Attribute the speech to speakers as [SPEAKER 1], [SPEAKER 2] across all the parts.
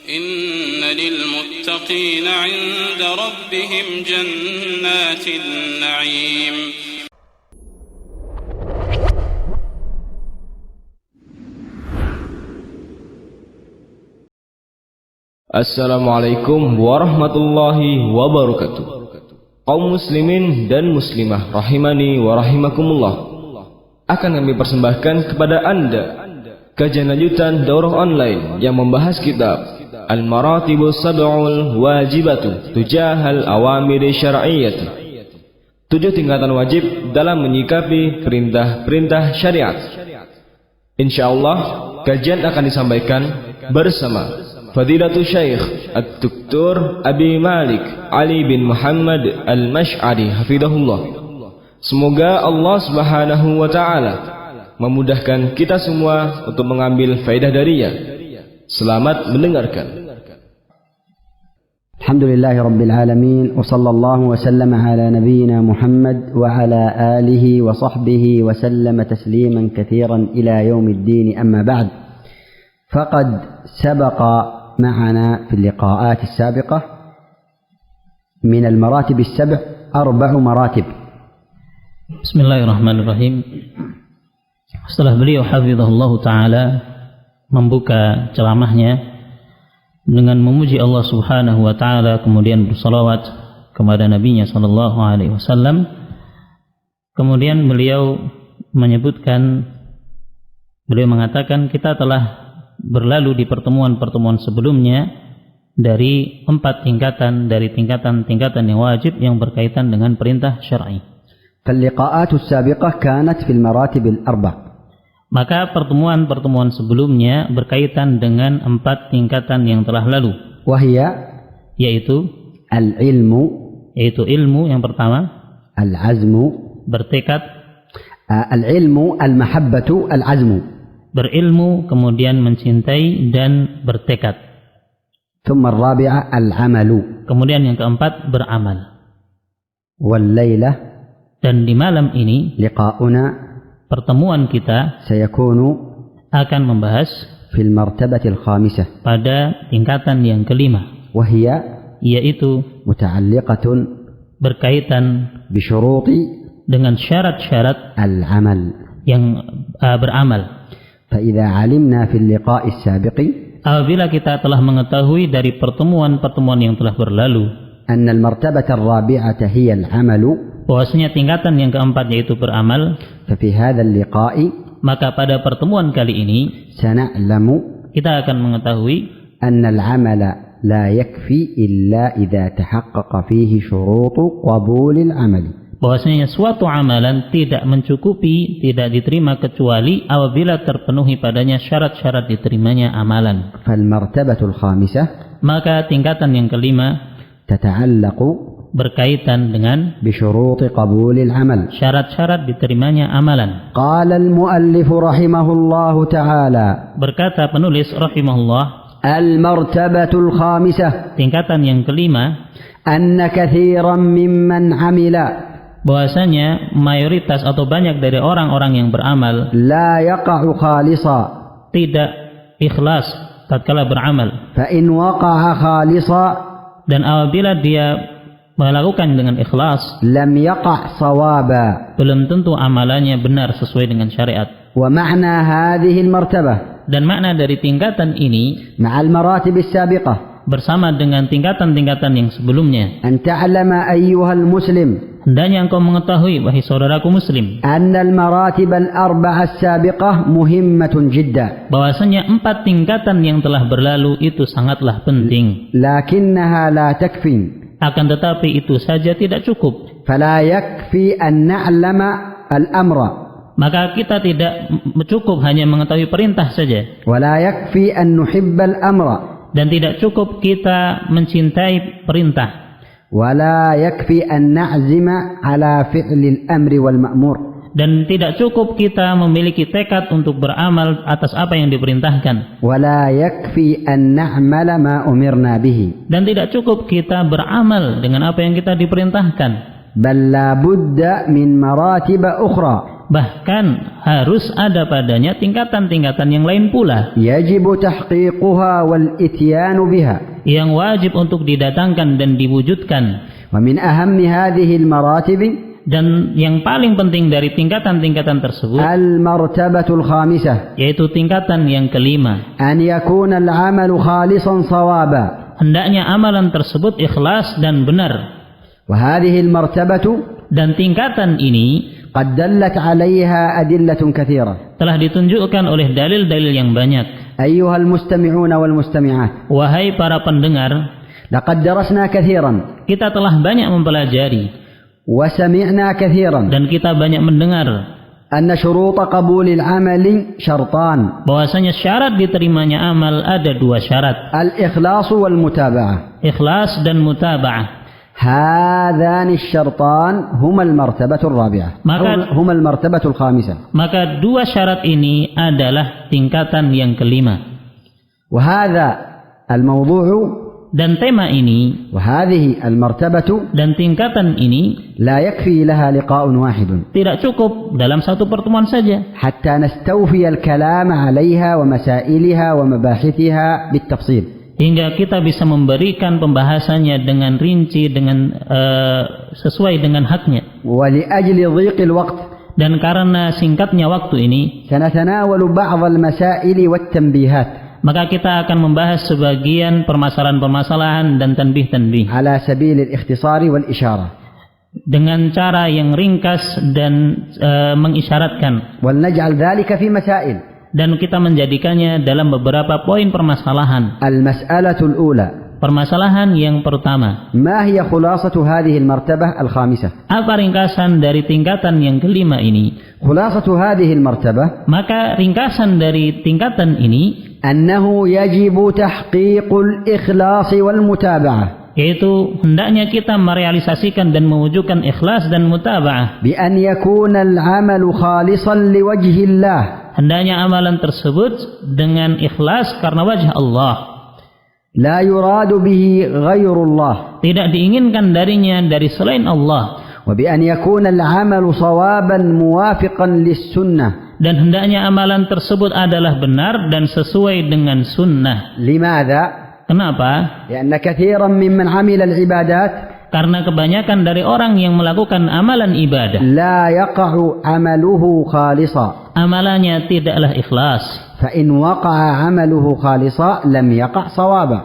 [SPEAKER 1] إن للمتقين عند ربهم جنات النعيم.
[SPEAKER 2] Assalamualaikum warahmatullahi wabarakatuh. Kaum muslimin dan muslimah rahimani wa rahimakumullah, akan kami persembahkan kepada Anda kajian lanjutan daurah online yang membahas kitab Al-Maratibus Sab'ul Wajibatu Tujahal Awamiri Syar'iyyati, 7 tingkatan wajib dalam menyikapi perintah-perintah syariat. Insyaallah kajian akan disampaikan bersama Fadilatul Syekh Ad-Doktor Abi Malik Ali bin Muhammad Al-Mash'ari hafidahullah. Semoga Allah Subhanahu wa taala memudahkan kita semua untuk mengambil faedah darinya. Selamat mendengarkan.
[SPEAKER 3] Alhamdulillahi Rabbil Alamin, wa sallallahu wa sallama ala nabiyyina Muhammad wa ala alihi wa sahbihi wa sallama tasliman katsiran ila yaumiddin, amma ba'd. Faqad sabaqa معنا في اللقاءات السابقة من المراتب السبع 4 مراتب.
[SPEAKER 4] Bismillahirrahmanirrahim. Setelah beliau hafizahullah ta'ala membuka ceramahnya dengan memuji Allah subhanahu wa ta'ala, kemudian bersalawat kepada nabinya sallallahu alaihi wasallam, kemudian beliau mengatakan kita telah berlalu di pertemuan-pertemuan sebelumnya dari 4 tingkatan dari tingkatan-tingkatan yang wajib yang berkaitan dengan perintah syar'i.
[SPEAKER 3] فاللقاءات السابقة كانت في المراتب الأربع.
[SPEAKER 4] Maka pertemuan-pertemuan sebelumnya berkaitan dengan 4 tingkatan yang telah lalu.
[SPEAKER 3] وهي
[SPEAKER 4] yaitu ilmu yang pertama,
[SPEAKER 3] العزم
[SPEAKER 4] bertekad,
[SPEAKER 3] العلم المحبة العزم,
[SPEAKER 4] berilmu kemudian mencintai dan bertekad.
[SPEAKER 3] ثم الرابعة العمل,
[SPEAKER 4] kemudian yang keempat beramal.
[SPEAKER 3] والليلة,
[SPEAKER 4] dan di malam ini
[SPEAKER 3] لقاؤنا
[SPEAKER 4] pertemuan kita
[SPEAKER 3] سيكون
[SPEAKER 4] akan membahas
[SPEAKER 3] في المرتبة الخامسة,
[SPEAKER 4] pada tingkatan yang kelima,
[SPEAKER 3] وهي
[SPEAKER 4] yaitu
[SPEAKER 3] متعلقة
[SPEAKER 4] berkaitan
[SPEAKER 3] بشروط
[SPEAKER 4] dengan syarat-syarat
[SPEAKER 3] العمل
[SPEAKER 4] yang beramal.
[SPEAKER 3] فإذا علمنا في اللقاء السابق
[SPEAKER 4] apabila kita telah mengetahui dari pertemuan-pertemuan yang telah berlalu
[SPEAKER 3] أن المرتبة الرابعة هي العمل,
[SPEAKER 4] bahwasanya tingkatan yang keempat yaitu beramal,
[SPEAKER 3] ففي هذا اللقاء
[SPEAKER 4] maka pada pertemuan kali ini
[SPEAKER 3] سنعلم
[SPEAKER 4] kita akan mengetahui
[SPEAKER 3] أن العمل لا يكفي إلا إذا تحقق فيه شروط قبول العمل,
[SPEAKER 4] bahwasanya suatu amalan tidak mencukupi, tidak diterima kecuali apabila terpenuhi padanya syarat-syarat diterimanya amalan.
[SPEAKER 3] فالمرتبة الخامسة
[SPEAKER 4] Maka tingkatan yang kelima
[SPEAKER 3] تتعلق
[SPEAKER 4] berkaitan dengan
[SPEAKER 3] بشروط قبول العمل.
[SPEAKER 4] syarat-syarat diterimanya amalan.
[SPEAKER 3] قال المؤلف رحمه الله تعالى,
[SPEAKER 4] Berkata penulis rahimahullah,
[SPEAKER 3] المرتبة الخامسة
[SPEAKER 4] tingkatan yang kelima,
[SPEAKER 3] أن كثيرا ممن عمل
[SPEAKER 4] bahwasanya mayoritas atau banyak dari orang-orang yang beramal
[SPEAKER 3] لا يقع خالصا,
[SPEAKER 4] tidak ikhlas tatkala beramal,
[SPEAKER 3] فإن وقع خالصا
[SPEAKER 4] dan apabila dia melakukan dengan ikhlas
[SPEAKER 3] لم يقع صوابا.
[SPEAKER 4] belum tentu amalannya benar sesuai dengan syariat.
[SPEAKER 3] ومعنى هذه المرتبة
[SPEAKER 4] Dan makna dari tingkatan ini
[SPEAKER 3] مع المراتب السابقة
[SPEAKER 4] bersama dengan tingkatan-tingkatan yang sebelumnya,
[SPEAKER 3] أن تعلم أيها المسلم
[SPEAKER 4] hendaknya engkau mengetahui, wahai saudaraku muslim,
[SPEAKER 3] أن المراتب الأربعة السابقة مهمة جدا,
[SPEAKER 4] bahwasanya 4 tingkatan yang telah berlalu itu sangatlah penting,
[SPEAKER 3] لكنها لا تكفي,
[SPEAKER 4] akan tetapi itu saja tidak cukup.
[SPEAKER 3] فلا يكفي أن نعلم الأمر,
[SPEAKER 4] Maka kita tidak cukup hanya mengetahui perintah saja,
[SPEAKER 3] ولا يكفي أن نحب الأمر,
[SPEAKER 4] dan tidak cukup kita mencintai perintah,
[SPEAKER 3] ولا يكفي أن نعزم على فعل الأمر والمأمور,
[SPEAKER 4] dan tidak cukup kita memiliki tekad untuk beramal atas apa yang diperintahkan,
[SPEAKER 3] ولا يكفي أن نعمل ما أمرنا به,
[SPEAKER 4] dan tidak cukup kita beramal dengan apa yang kita diperintahkan.
[SPEAKER 3] بل لا بد من مراتب أخرى,
[SPEAKER 4] Bahkan harus ada padanya tingkatan-tingkatan yang lain pula
[SPEAKER 3] يجب تحقيقها والإتيان بها.
[SPEAKER 4] yang wajib untuk didatangkan dan diwujudkan.
[SPEAKER 3] ومن أهم هذه المراتب
[SPEAKER 4] Dan yang paling penting dari tingkatan-tingkatan tersebut
[SPEAKER 3] المرتبة الخامسة
[SPEAKER 4] yaitu tingkatan yang kelima.
[SPEAKER 3] أن يكون العمل خالصا صوابا.
[SPEAKER 4] Hendaknya amalan tersebut ikhlas dan benar.
[SPEAKER 3] وهذه المرتبة
[SPEAKER 4] Dan tingkatan ini
[SPEAKER 3] قد دلت عليها أدلة كثيرة.
[SPEAKER 4] telah ditunjukkan oleh dalil-dalil yang banyak.
[SPEAKER 3] أيها المستمعون والمستمعات،
[SPEAKER 4] Wahai para pendengar,
[SPEAKER 3] لقد درسنا كثيرا
[SPEAKER 4] kita telah banyak mempelajari
[SPEAKER 3] وسمعنا كثيرا
[SPEAKER 4] dan kita banyak mendengar
[SPEAKER 3] أن شروط قبول العمل شرطان:
[SPEAKER 4] bahwasanya syarat diterimanya amal ada dua syarat,
[SPEAKER 3] الإخلاص والمتابعة.
[SPEAKER 4] ikhlas dan mutaba'ah.
[SPEAKER 3] هذان الشرطان هما المرتبة الرابعة، هما المرتبة الخامسة.
[SPEAKER 4] Maka dua syarat ini adalah tingkatan yang kelima.
[SPEAKER 3] وهذا الموضوع
[SPEAKER 4] Dan tema ini
[SPEAKER 3] وهذه المرتبة
[SPEAKER 4] dan tingkatan ini
[SPEAKER 3] لا يكفي لها لقاء واحد
[SPEAKER 4] tidak cukup dalam satu pertemuan saja
[SPEAKER 3] حتى نستوفي الكلام عليها ومسائلها ومباحثها بالتفصيل.
[SPEAKER 4] hingga kita bisa memberikan pembahasannya dengan rinci, dengan sesuai dengan haknya.
[SPEAKER 3] ولأجل ضيق الوقت
[SPEAKER 4] Dan karena singkatnya waktu ini,
[SPEAKER 3] سنتناول بعض المسائل والتنبيهات
[SPEAKER 4] maka kita akan membahas sebagian permasalahan-permasalahan dan tanbih-tanbih
[SPEAKER 3] على سبيل الاختصار والإشارة،
[SPEAKER 4] dengan cara yang ringkas dan mengisyaratkan,
[SPEAKER 3] ولنجعل ذلك في مسائل.
[SPEAKER 4] dan kita menjadikannya dalam beberapa poin permasalahan.
[SPEAKER 3] المسألة الأولى:
[SPEAKER 4] Permasalahan yang pertama,
[SPEAKER 3] ما هي خلاصة هذه المرتبة الخامسة؟
[SPEAKER 4] apa ringkasan dari tingkatan yang kelima ini?
[SPEAKER 3] خلاصة هذه المرتبة
[SPEAKER 4] Maka ringkasan dari tingkatan ini
[SPEAKER 3] أنه يجب تحقيق الإخلاص والمتابعة
[SPEAKER 4] yaitu hendaknya kita merealisasikan dan mewujudkan ikhlas dan mutaba'ah.
[SPEAKER 3] بأن يكون العمل خالصا لوجه الله.
[SPEAKER 4] Hendaknya amalan tersebut dengan ikhlas karena wajah Allah.
[SPEAKER 3] لا يراد به غير الله.
[SPEAKER 4] Tidak diinginkan darinya dari selain Allah.
[SPEAKER 3] وبأن يكون العمل صوابا موافقا للسنة.
[SPEAKER 4] Dan hendaknya amalan tersebut adalah benar dan sesuai dengan sunnah.
[SPEAKER 3] لماذا؟
[SPEAKER 4] Kenapa?
[SPEAKER 3] لأن كثيرا ممن عمل العبادات
[SPEAKER 4] Karena kebanyakan dari orang yang melakukan amalan ibadah,
[SPEAKER 3] لا يقع عمله خالصا.
[SPEAKER 4] amalannya tidaklah ikhlas.
[SPEAKER 3] فإن وقع عمله خالصا لم يقع صوابا.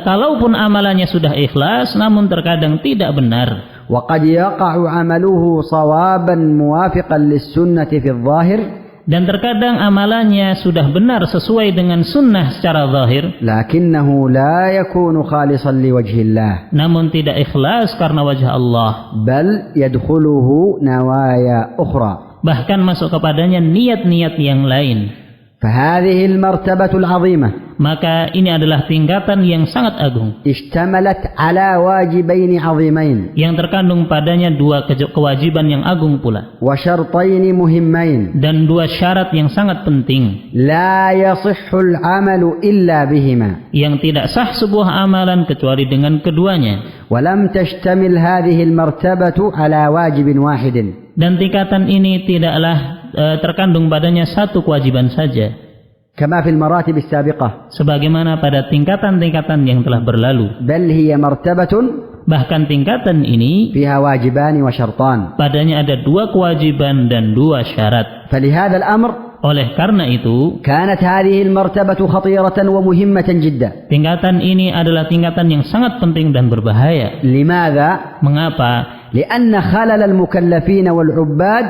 [SPEAKER 4] Kalaupun amalannya sudah ikhlas, namun terkadang tidak benar.
[SPEAKER 3] وقد يقع عمله صوابا موافقا للسنة في الظاهر.
[SPEAKER 4] Dan terkadang amalannya sudah benar sesuai dengan sunnah secara zahir,
[SPEAKER 3] لكنه لا يكون خالصا لوجه الله.
[SPEAKER 4] namun tidak ikhlas karena wajah Allah.
[SPEAKER 3] بل يدخله نوايا أخرى.
[SPEAKER 4] Bahkan masuk kepadanya niat-niat yang lain.
[SPEAKER 3] فهذه المرتبة العظيمة
[SPEAKER 4] Maka ini adalah tingkatan yang sangat agung,
[SPEAKER 3] اشتملت على واجبين عظيمين
[SPEAKER 4] yang terkandung padanya dua kewajiban yang agung pula,
[SPEAKER 3] وشرطين مهمين
[SPEAKER 4] dan dua syarat yang sangat penting,
[SPEAKER 3] لا يصح العمل إلا بهما.
[SPEAKER 4] yang tidak sah sebuah amalan kecuali dengan keduanya.
[SPEAKER 3] ولم تشتمل هذه المرتبة على واجب واحد.
[SPEAKER 4] Dan tingkatan ini tidaklah terkandung padanya satu kewajiban saja,
[SPEAKER 3] كما في المراتب السابقة.
[SPEAKER 4] sebagaimana pada tingkatan-tingkatan yang telah berlalu.
[SPEAKER 3] بل هي مرتبة
[SPEAKER 4] Bahkan tingkatan ini
[SPEAKER 3] فيها واجبان وشرطان.
[SPEAKER 4] padanya ada dua kewajiban dan dua syarat.
[SPEAKER 3] فلهذا الأمر
[SPEAKER 4] Oleh karena itu,
[SPEAKER 3] كانت هذه المرتبة خطيرة ومهمة جدا.
[SPEAKER 4] tingkatan ini adalah tingkatan yang sangat penting dan berbahaya.
[SPEAKER 3] لماذا؟
[SPEAKER 4] Mengapa?
[SPEAKER 3] لأن خلل المكلفين والعباد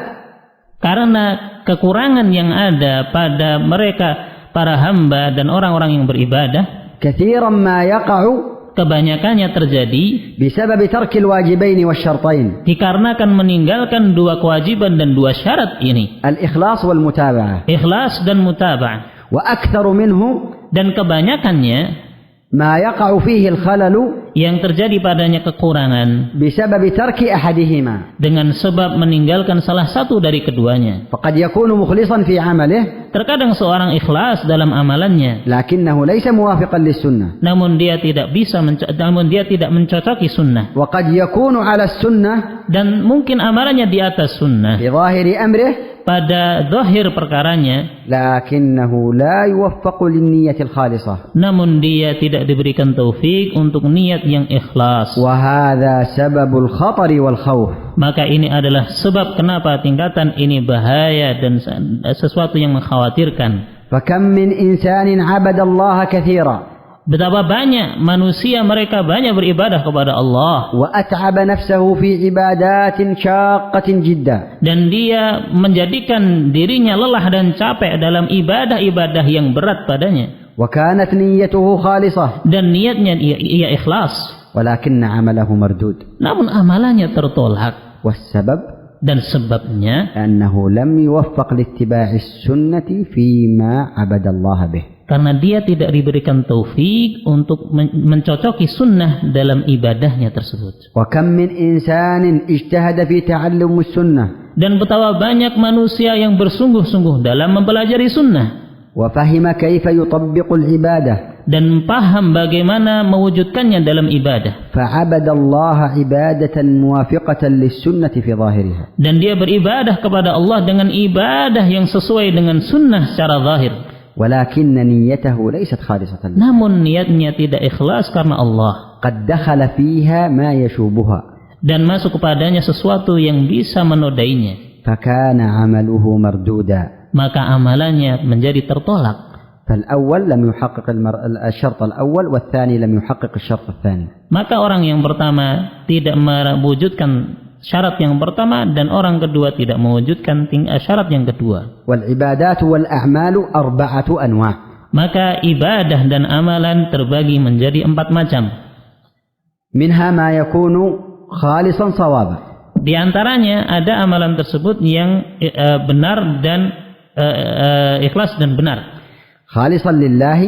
[SPEAKER 4] Karena kekurangan yang ada pada mereka, para hamba dan orang-orang yang beribadah,
[SPEAKER 3] كثيرا ما يقع
[SPEAKER 4] kebanyakannya terjadi
[SPEAKER 3] بسبب ترك الواجبين والشرطين،
[SPEAKER 4] dikarenakan meninggalkan dua kewajiban dan dua syarat ini,
[SPEAKER 3] الإخلاص والمتابعة.
[SPEAKER 4] ikhlas dan mutaba'ah.
[SPEAKER 3] وأكثر منه
[SPEAKER 4] Dan kebanyakannya
[SPEAKER 3] ما يقع فيه الخلل
[SPEAKER 4] yang terjadi padanya kekurangan
[SPEAKER 3] بسبب ترك أحدهما
[SPEAKER 4] dengan sebab meninggalkan salah satu dari keduanya.
[SPEAKER 3] فقد يكون مخلصا في عمله
[SPEAKER 4] Terkadang seorang ikhlas dalam amalannya,
[SPEAKER 3] لكنه ليس موافقا للسنة
[SPEAKER 4] namun dia tidak mencocoki sunnah,
[SPEAKER 3] وقد يكون على السنة
[SPEAKER 4] dan mungkin amalannya di atas sunnah
[SPEAKER 3] في ظاهر أمره
[SPEAKER 4] pada zahir perkaranya,
[SPEAKER 3] لكنه لا يوفق للنية الخالصة
[SPEAKER 4] namun dia tidak diberikan taufik untuk niat yang ikhlas.
[SPEAKER 3] وهذا سبب الخطر والخوف.
[SPEAKER 4] Maka ini adalah sebab kenapa tingkatan ini bahaya dan sesuatu yang mengkhawatirkan.
[SPEAKER 3] فكم من إنسان عبد الله كثيرا
[SPEAKER 4] Betapa banyak manusia mereka banyak beribadah kepada Allah,
[SPEAKER 3] وأتعب نفسه في عبادات شاقة جدا
[SPEAKER 4] dan dia menjadikan dirinya lelah dan capek dalam ibadah-ibadah yang berat padanya,
[SPEAKER 3] وكانت نيته خالصة
[SPEAKER 4] dan niatnya ia ikhlas,
[SPEAKER 3] ولكن عمله مردود.
[SPEAKER 4] namun amalannya tertolak.
[SPEAKER 3] والسبب
[SPEAKER 4] Dan sebabnya
[SPEAKER 3] أنه لم يوفق لاتباع السنة فيما عبد الله به.
[SPEAKER 4] karena dia tidak diberikan taufik untuk mencocoki sunnah dalam ibadahnya tersebut.
[SPEAKER 3] وكم من إنسان اجتهد في تعلم السنة
[SPEAKER 4] Dan betapa banyak manusia yang bersungguh-sungguh dalam mempelajari sunnah
[SPEAKER 3] وفهم كيف يطبق العبادة
[SPEAKER 4] dan paham bagaimana mewujudkannya dalam ibadah,
[SPEAKER 3] فعبد الله عبادة موافقة للسنة في ظاهرها
[SPEAKER 4] dan dia beribadah kepada Allah dengan ibadah yang sesuai dengan sunnah secara zahir,
[SPEAKER 3] ولكن نيته ليست خالصة له.
[SPEAKER 4] namun niatnya tidak ikhlas karena Allah,
[SPEAKER 3] قد دخل فيها ما يشوبها
[SPEAKER 4] dan masuk kepadanya sesuatu yang bisa menodainya,
[SPEAKER 3] فكان عمله مردودا.
[SPEAKER 4] maka amalannya menjadi tertolak.
[SPEAKER 3] فالأول لم يحقق الشرط الأول والثاني لم يحقق الشرط الثاني.
[SPEAKER 4] Maka orang yang pertama tidak mewujudkan syarat yang pertama, dan orang kedua tidak mewujudkan syarat yang kedua.
[SPEAKER 3] والعبادات والأعمال أربعة أنواع.
[SPEAKER 4] Maka ibadah dan amalan terbagi menjadi 4 macam.
[SPEAKER 3] منها ما يكون خالصا صوابا.
[SPEAKER 4] Di antaranya ada amalan tersebut yang benar dan ikhlas dan benar.
[SPEAKER 3] خالصا لله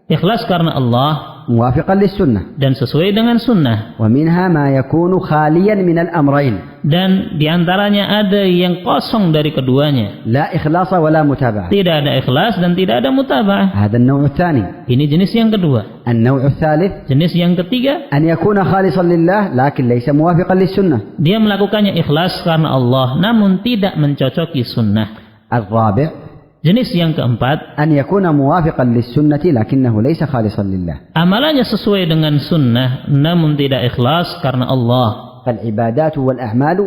[SPEAKER 4] Ikhlas karena Allah
[SPEAKER 3] موافقا للسنة.
[SPEAKER 4] dan sesuai dengan sunnah.
[SPEAKER 3] ومنها ما يكون خاليا من الأمرين.
[SPEAKER 4] Dan di antaranya ada yang kosong dari keduanya.
[SPEAKER 3] لا إخلاص ولا متابعة.
[SPEAKER 4] Tidak ada ikhlas dan tidak ada mutaba'ah.
[SPEAKER 3] هذا النوع الثاني.
[SPEAKER 4] Ini jenis yang kedua.
[SPEAKER 3] النوع الثالث
[SPEAKER 4] Jenis yang ketiga,
[SPEAKER 3] أن يكون خالصا لله لكن ليس موافقا للسنة.
[SPEAKER 4] dia melakukannya ikhlas karena Allah namun tidak mencocoki sunnah.
[SPEAKER 3] الرابع
[SPEAKER 4] Jenis yang keempat,
[SPEAKER 3] أن يكون موافقا للسنة لكنه ليس خالصا لله.
[SPEAKER 4] amalannya sesuai dengan sunnah namun tidak ikhlas karena Allah.
[SPEAKER 3] فالعبادات والأعمال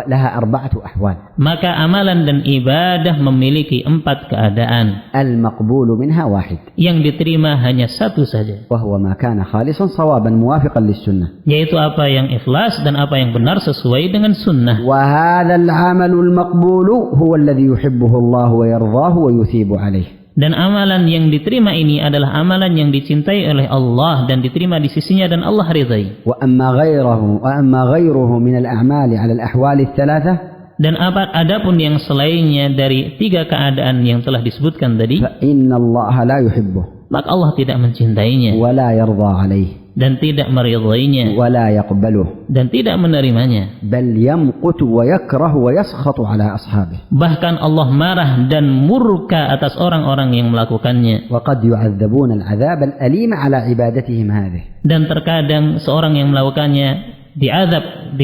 [SPEAKER 3] لها أربعة أحوال.
[SPEAKER 4] Maka amalan dan ibadah memiliki 4 keadaan.
[SPEAKER 3] المقبول منها واحد.
[SPEAKER 4] Yang diterima hanya satu saja,
[SPEAKER 3] وهو ما كان خالصا صوابا موافقا للسنة.
[SPEAKER 4] yaitu apa yang ikhlas dan apa yang benar sesuai dengan sunnah.
[SPEAKER 3] وهذا العمل المقبول هو الذي يحبه الله ويرضاه ويثيب عليه.
[SPEAKER 4] Dan amalan yang diterima ini adalah amalan yang dicintai oleh Allah dan diterima di sisinya dan Allah ridai.
[SPEAKER 3] وأما غيره من الأعمال على الأحوال الثلاثة.
[SPEAKER 4] Dan adapun yang selainnya dari 3 keadaan yang telah disebutkan tadi,
[SPEAKER 3] فإن الله لا يحبه.
[SPEAKER 4] maka Allah tidak mencintainya
[SPEAKER 3] ولا يرضى عليه.
[SPEAKER 4] dan tidak meridainya
[SPEAKER 3] ولا يقبله.
[SPEAKER 4] dan tidak menerimanya.
[SPEAKER 3] بل يمقت ويكره ويسخط على أصحابه.
[SPEAKER 4] Bahkan Allah marah dan murka atas orang-orang yang melakukannya.
[SPEAKER 3] وقد يعذبون العذاب الأليم على عبادتهم هذه.
[SPEAKER 4] Dan terkadang seorang yang melakukannya diazab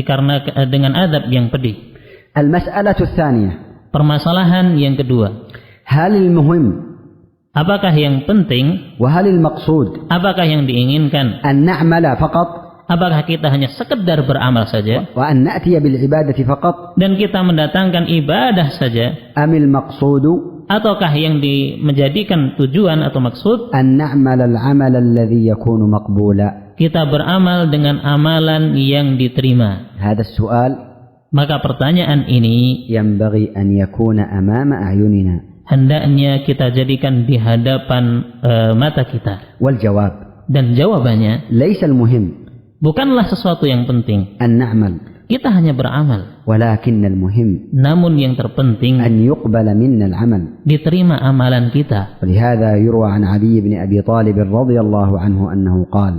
[SPEAKER 4] dengan azab yang pedih.
[SPEAKER 3] المسألة الثانية.
[SPEAKER 4] Permasalahan yang kedua,
[SPEAKER 3] هل المهم
[SPEAKER 4] apakah yang penting,
[SPEAKER 3] وهل المقصود
[SPEAKER 4] apakah yang diinginkan,
[SPEAKER 3] أن نعمل فقط
[SPEAKER 4] apakah kita hanya sekedar beramal saja
[SPEAKER 3] وأن نأتي بالعبادة فقط
[SPEAKER 4] dan kita mendatangkan ibadah saja,
[SPEAKER 3] أم المقصود
[SPEAKER 4] ataukah yang menjadikan tujuan atau maksud
[SPEAKER 3] أن نعمل العمل الذي يكون مقبولا.
[SPEAKER 4] kita beramal dengan amalan yang diterima.
[SPEAKER 3] هذا السؤال
[SPEAKER 4] Maka pertanyaan ini
[SPEAKER 3] ينبغي أن يكون أمام أعيننا.
[SPEAKER 4] hendaknya kita jadikan di hadapan mata kita.
[SPEAKER 3] والجواب
[SPEAKER 4] Dan jawabannya,
[SPEAKER 3] ليس المهم
[SPEAKER 4] bukanlah sesuatu yang penting
[SPEAKER 3] أن نعمل
[SPEAKER 4] kita hanya beramal,
[SPEAKER 3] ولكن المهم
[SPEAKER 4] namun yang terpenting
[SPEAKER 3] أن يقبل منا العمل.
[SPEAKER 4] diterima amalan kita.
[SPEAKER 3] ولهذا يروى عن علي بن أبي طالب رضي الله عنه أنه قال: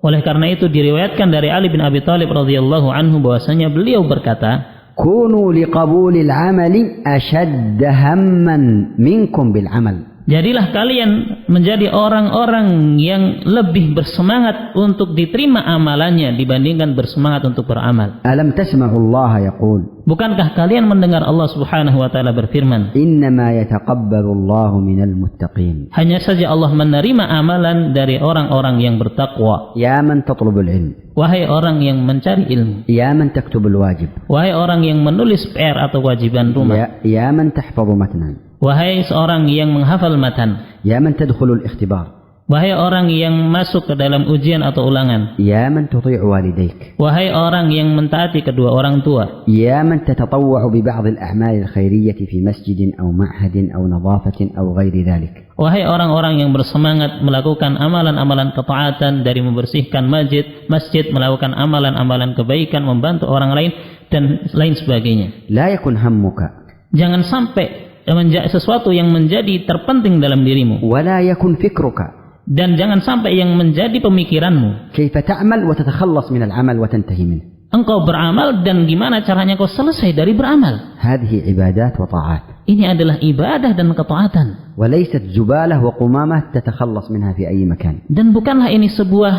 [SPEAKER 4] Oleh karena itu diriwayatkan dari Ali bin Abi Thalib radhiyallahu anhu bahwasanya beliau berkata,
[SPEAKER 3] كونوا لقبول العمل أشد همًا منكم بالعمل.
[SPEAKER 4] jadilah kalian menjadi orang-orang yang lebih bersemangat untuk diterima amalannya dibandingkan bersemangat untuk beramal.
[SPEAKER 3] ألم تسمعوا الله يقول
[SPEAKER 4] Bukankah kalian mendengar Allah Subhanahu wa taala berfirman,
[SPEAKER 3] إنما يتقبل الله من المتقين.
[SPEAKER 4] hanya saja Allah menerima amalan dari orang-orang yang bertakwa.
[SPEAKER 3] يا من تطلب العلم،
[SPEAKER 4] Wahai orang yang mencari ilmu,
[SPEAKER 3] يا من تكتب الواجب،
[SPEAKER 4] wahai orang yang menulis PR atau kewajiban rumah,
[SPEAKER 3] يا من تحفظ متنا،
[SPEAKER 4] wahai seorang yang menghafal matan,
[SPEAKER 3] يا من تدخل الاختبار،
[SPEAKER 4] wahai orang yang masuk ke dalam ujian atau ulangan,
[SPEAKER 3] يا من تطيع والديك،
[SPEAKER 4] wahai orang yang mentaati kedua orang tua,
[SPEAKER 3] يا من تتطوع ببعض الأعمال الخيرية في مسجد أو معهد أو نظافة أو غير ذلك.
[SPEAKER 4] wahai orang-orang yang bersemangat melakukan amalan-amalan ketaatan dari membersihkan masjid, melakukan amalan-amalan kebaikan, membantu orang lain dan lain sebagainya.
[SPEAKER 3] لا يكن همك
[SPEAKER 4] Jangan sampai sesuatu yang menjadi terpenting dalam dirimu,
[SPEAKER 3] ولا يكن فكرك
[SPEAKER 4] dan jangan sampai yang menjadi pemikiranmu
[SPEAKER 3] كيف تعمل وتتخلص من العمل وتنتهي منه.
[SPEAKER 4] engkau beramal dan gimana caranya kau selesai dari beramal.
[SPEAKER 3] هذه عبادات وطاعات،
[SPEAKER 4] Ini adalah ibadah dan ketaatan,
[SPEAKER 3] وليست زبالة وقمامة تتخلص منها في أي مكان.
[SPEAKER 4] dan bukanlah ini sebuah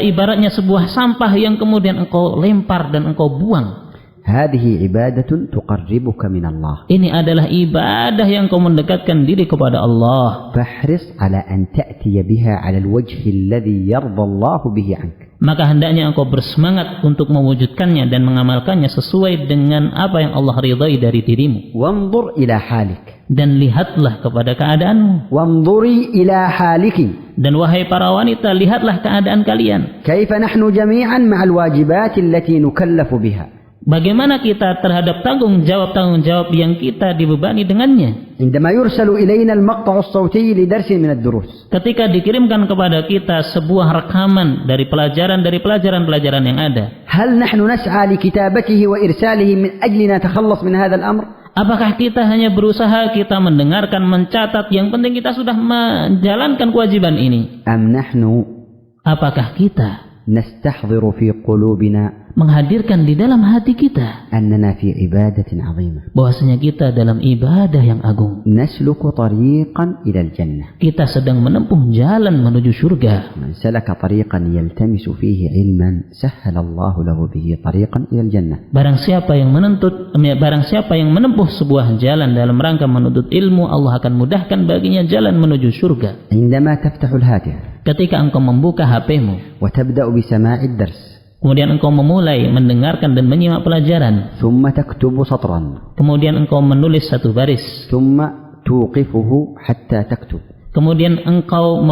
[SPEAKER 4] ibaratnya sebuah sampah yang kemudian engkau lempar dan engkau buang.
[SPEAKER 3] هذه عبادة تقربك من الله.
[SPEAKER 4] Ini adalah ibadah yang kau mendekatkan diri kepada Allah.
[SPEAKER 3] فاحرص على أن تأتي بها على الوجه الذي يرضى الله به عنك.
[SPEAKER 4] Maka hendaknya engkau bersemangat untuk mewujudkannya dan mengamalkannya sesuai dengan apa yang Allah ridai dari dirimu.
[SPEAKER 3] وانظر إلى حالك.
[SPEAKER 4] Dan lihatlah kepada keadaanmu.
[SPEAKER 3] وانظري إلى حالك.
[SPEAKER 4] Dan wahai para wanita, lihatlah keadaan kalian.
[SPEAKER 3] كيف نحن جميعا مع الواجبات التي نكلف بها.
[SPEAKER 4] Bagaimana kita terhadap tanggung jawab yang kita dibebani dengannya.
[SPEAKER 3] عندما يرسل إلينا المقطع الصوتي لدرس من الدروس.
[SPEAKER 4] Ketika dikirimkan kepada kita sebuah rekaman dari pelajaran yang ada.
[SPEAKER 3] هل نحن نسعى لكتابته وإرساله من أجل نتخلص من هذا الأمر؟
[SPEAKER 4] Apakah kita hanya berusaha kita mendengarkan, mencatat, yang penting kita sudah menjalankan kewajiban ini?
[SPEAKER 3] أم نحن
[SPEAKER 4] Apakah kita
[SPEAKER 3] نستحضر في قلوبنا
[SPEAKER 4] menghadirkan di dalam hati kita
[SPEAKER 3] أننا في عبادة عظيمة،
[SPEAKER 4] bahwasanya kita dalam ibadah yang agung,
[SPEAKER 3] نسلك طريقا إلى الجنة.
[SPEAKER 4] kita sedang menempuh jalan menuju surga.
[SPEAKER 3] من سلك طريقا يلتمس فيه علما سهل الله له به طريقا إلى الجنة.
[SPEAKER 4] Barang siapa yang menempuh sebuah jalan dalam rangka menuntut ilmu, Allah akan mudahkan baginya jalan menuju surga.
[SPEAKER 3] عندما تفتح الهاتف
[SPEAKER 4] Ketika engkau membuka HP-mu,
[SPEAKER 3] وتبدأ بسماع الدرس،
[SPEAKER 4] kemudian engkau memulai mendengarkan dan menyimak pelajaran,
[SPEAKER 3] ثم تكتب سطرا،
[SPEAKER 4] kemudian engkau menulis satu baris,
[SPEAKER 3] ثم توقفه حتى تكتب،
[SPEAKER 4] kemudian engkau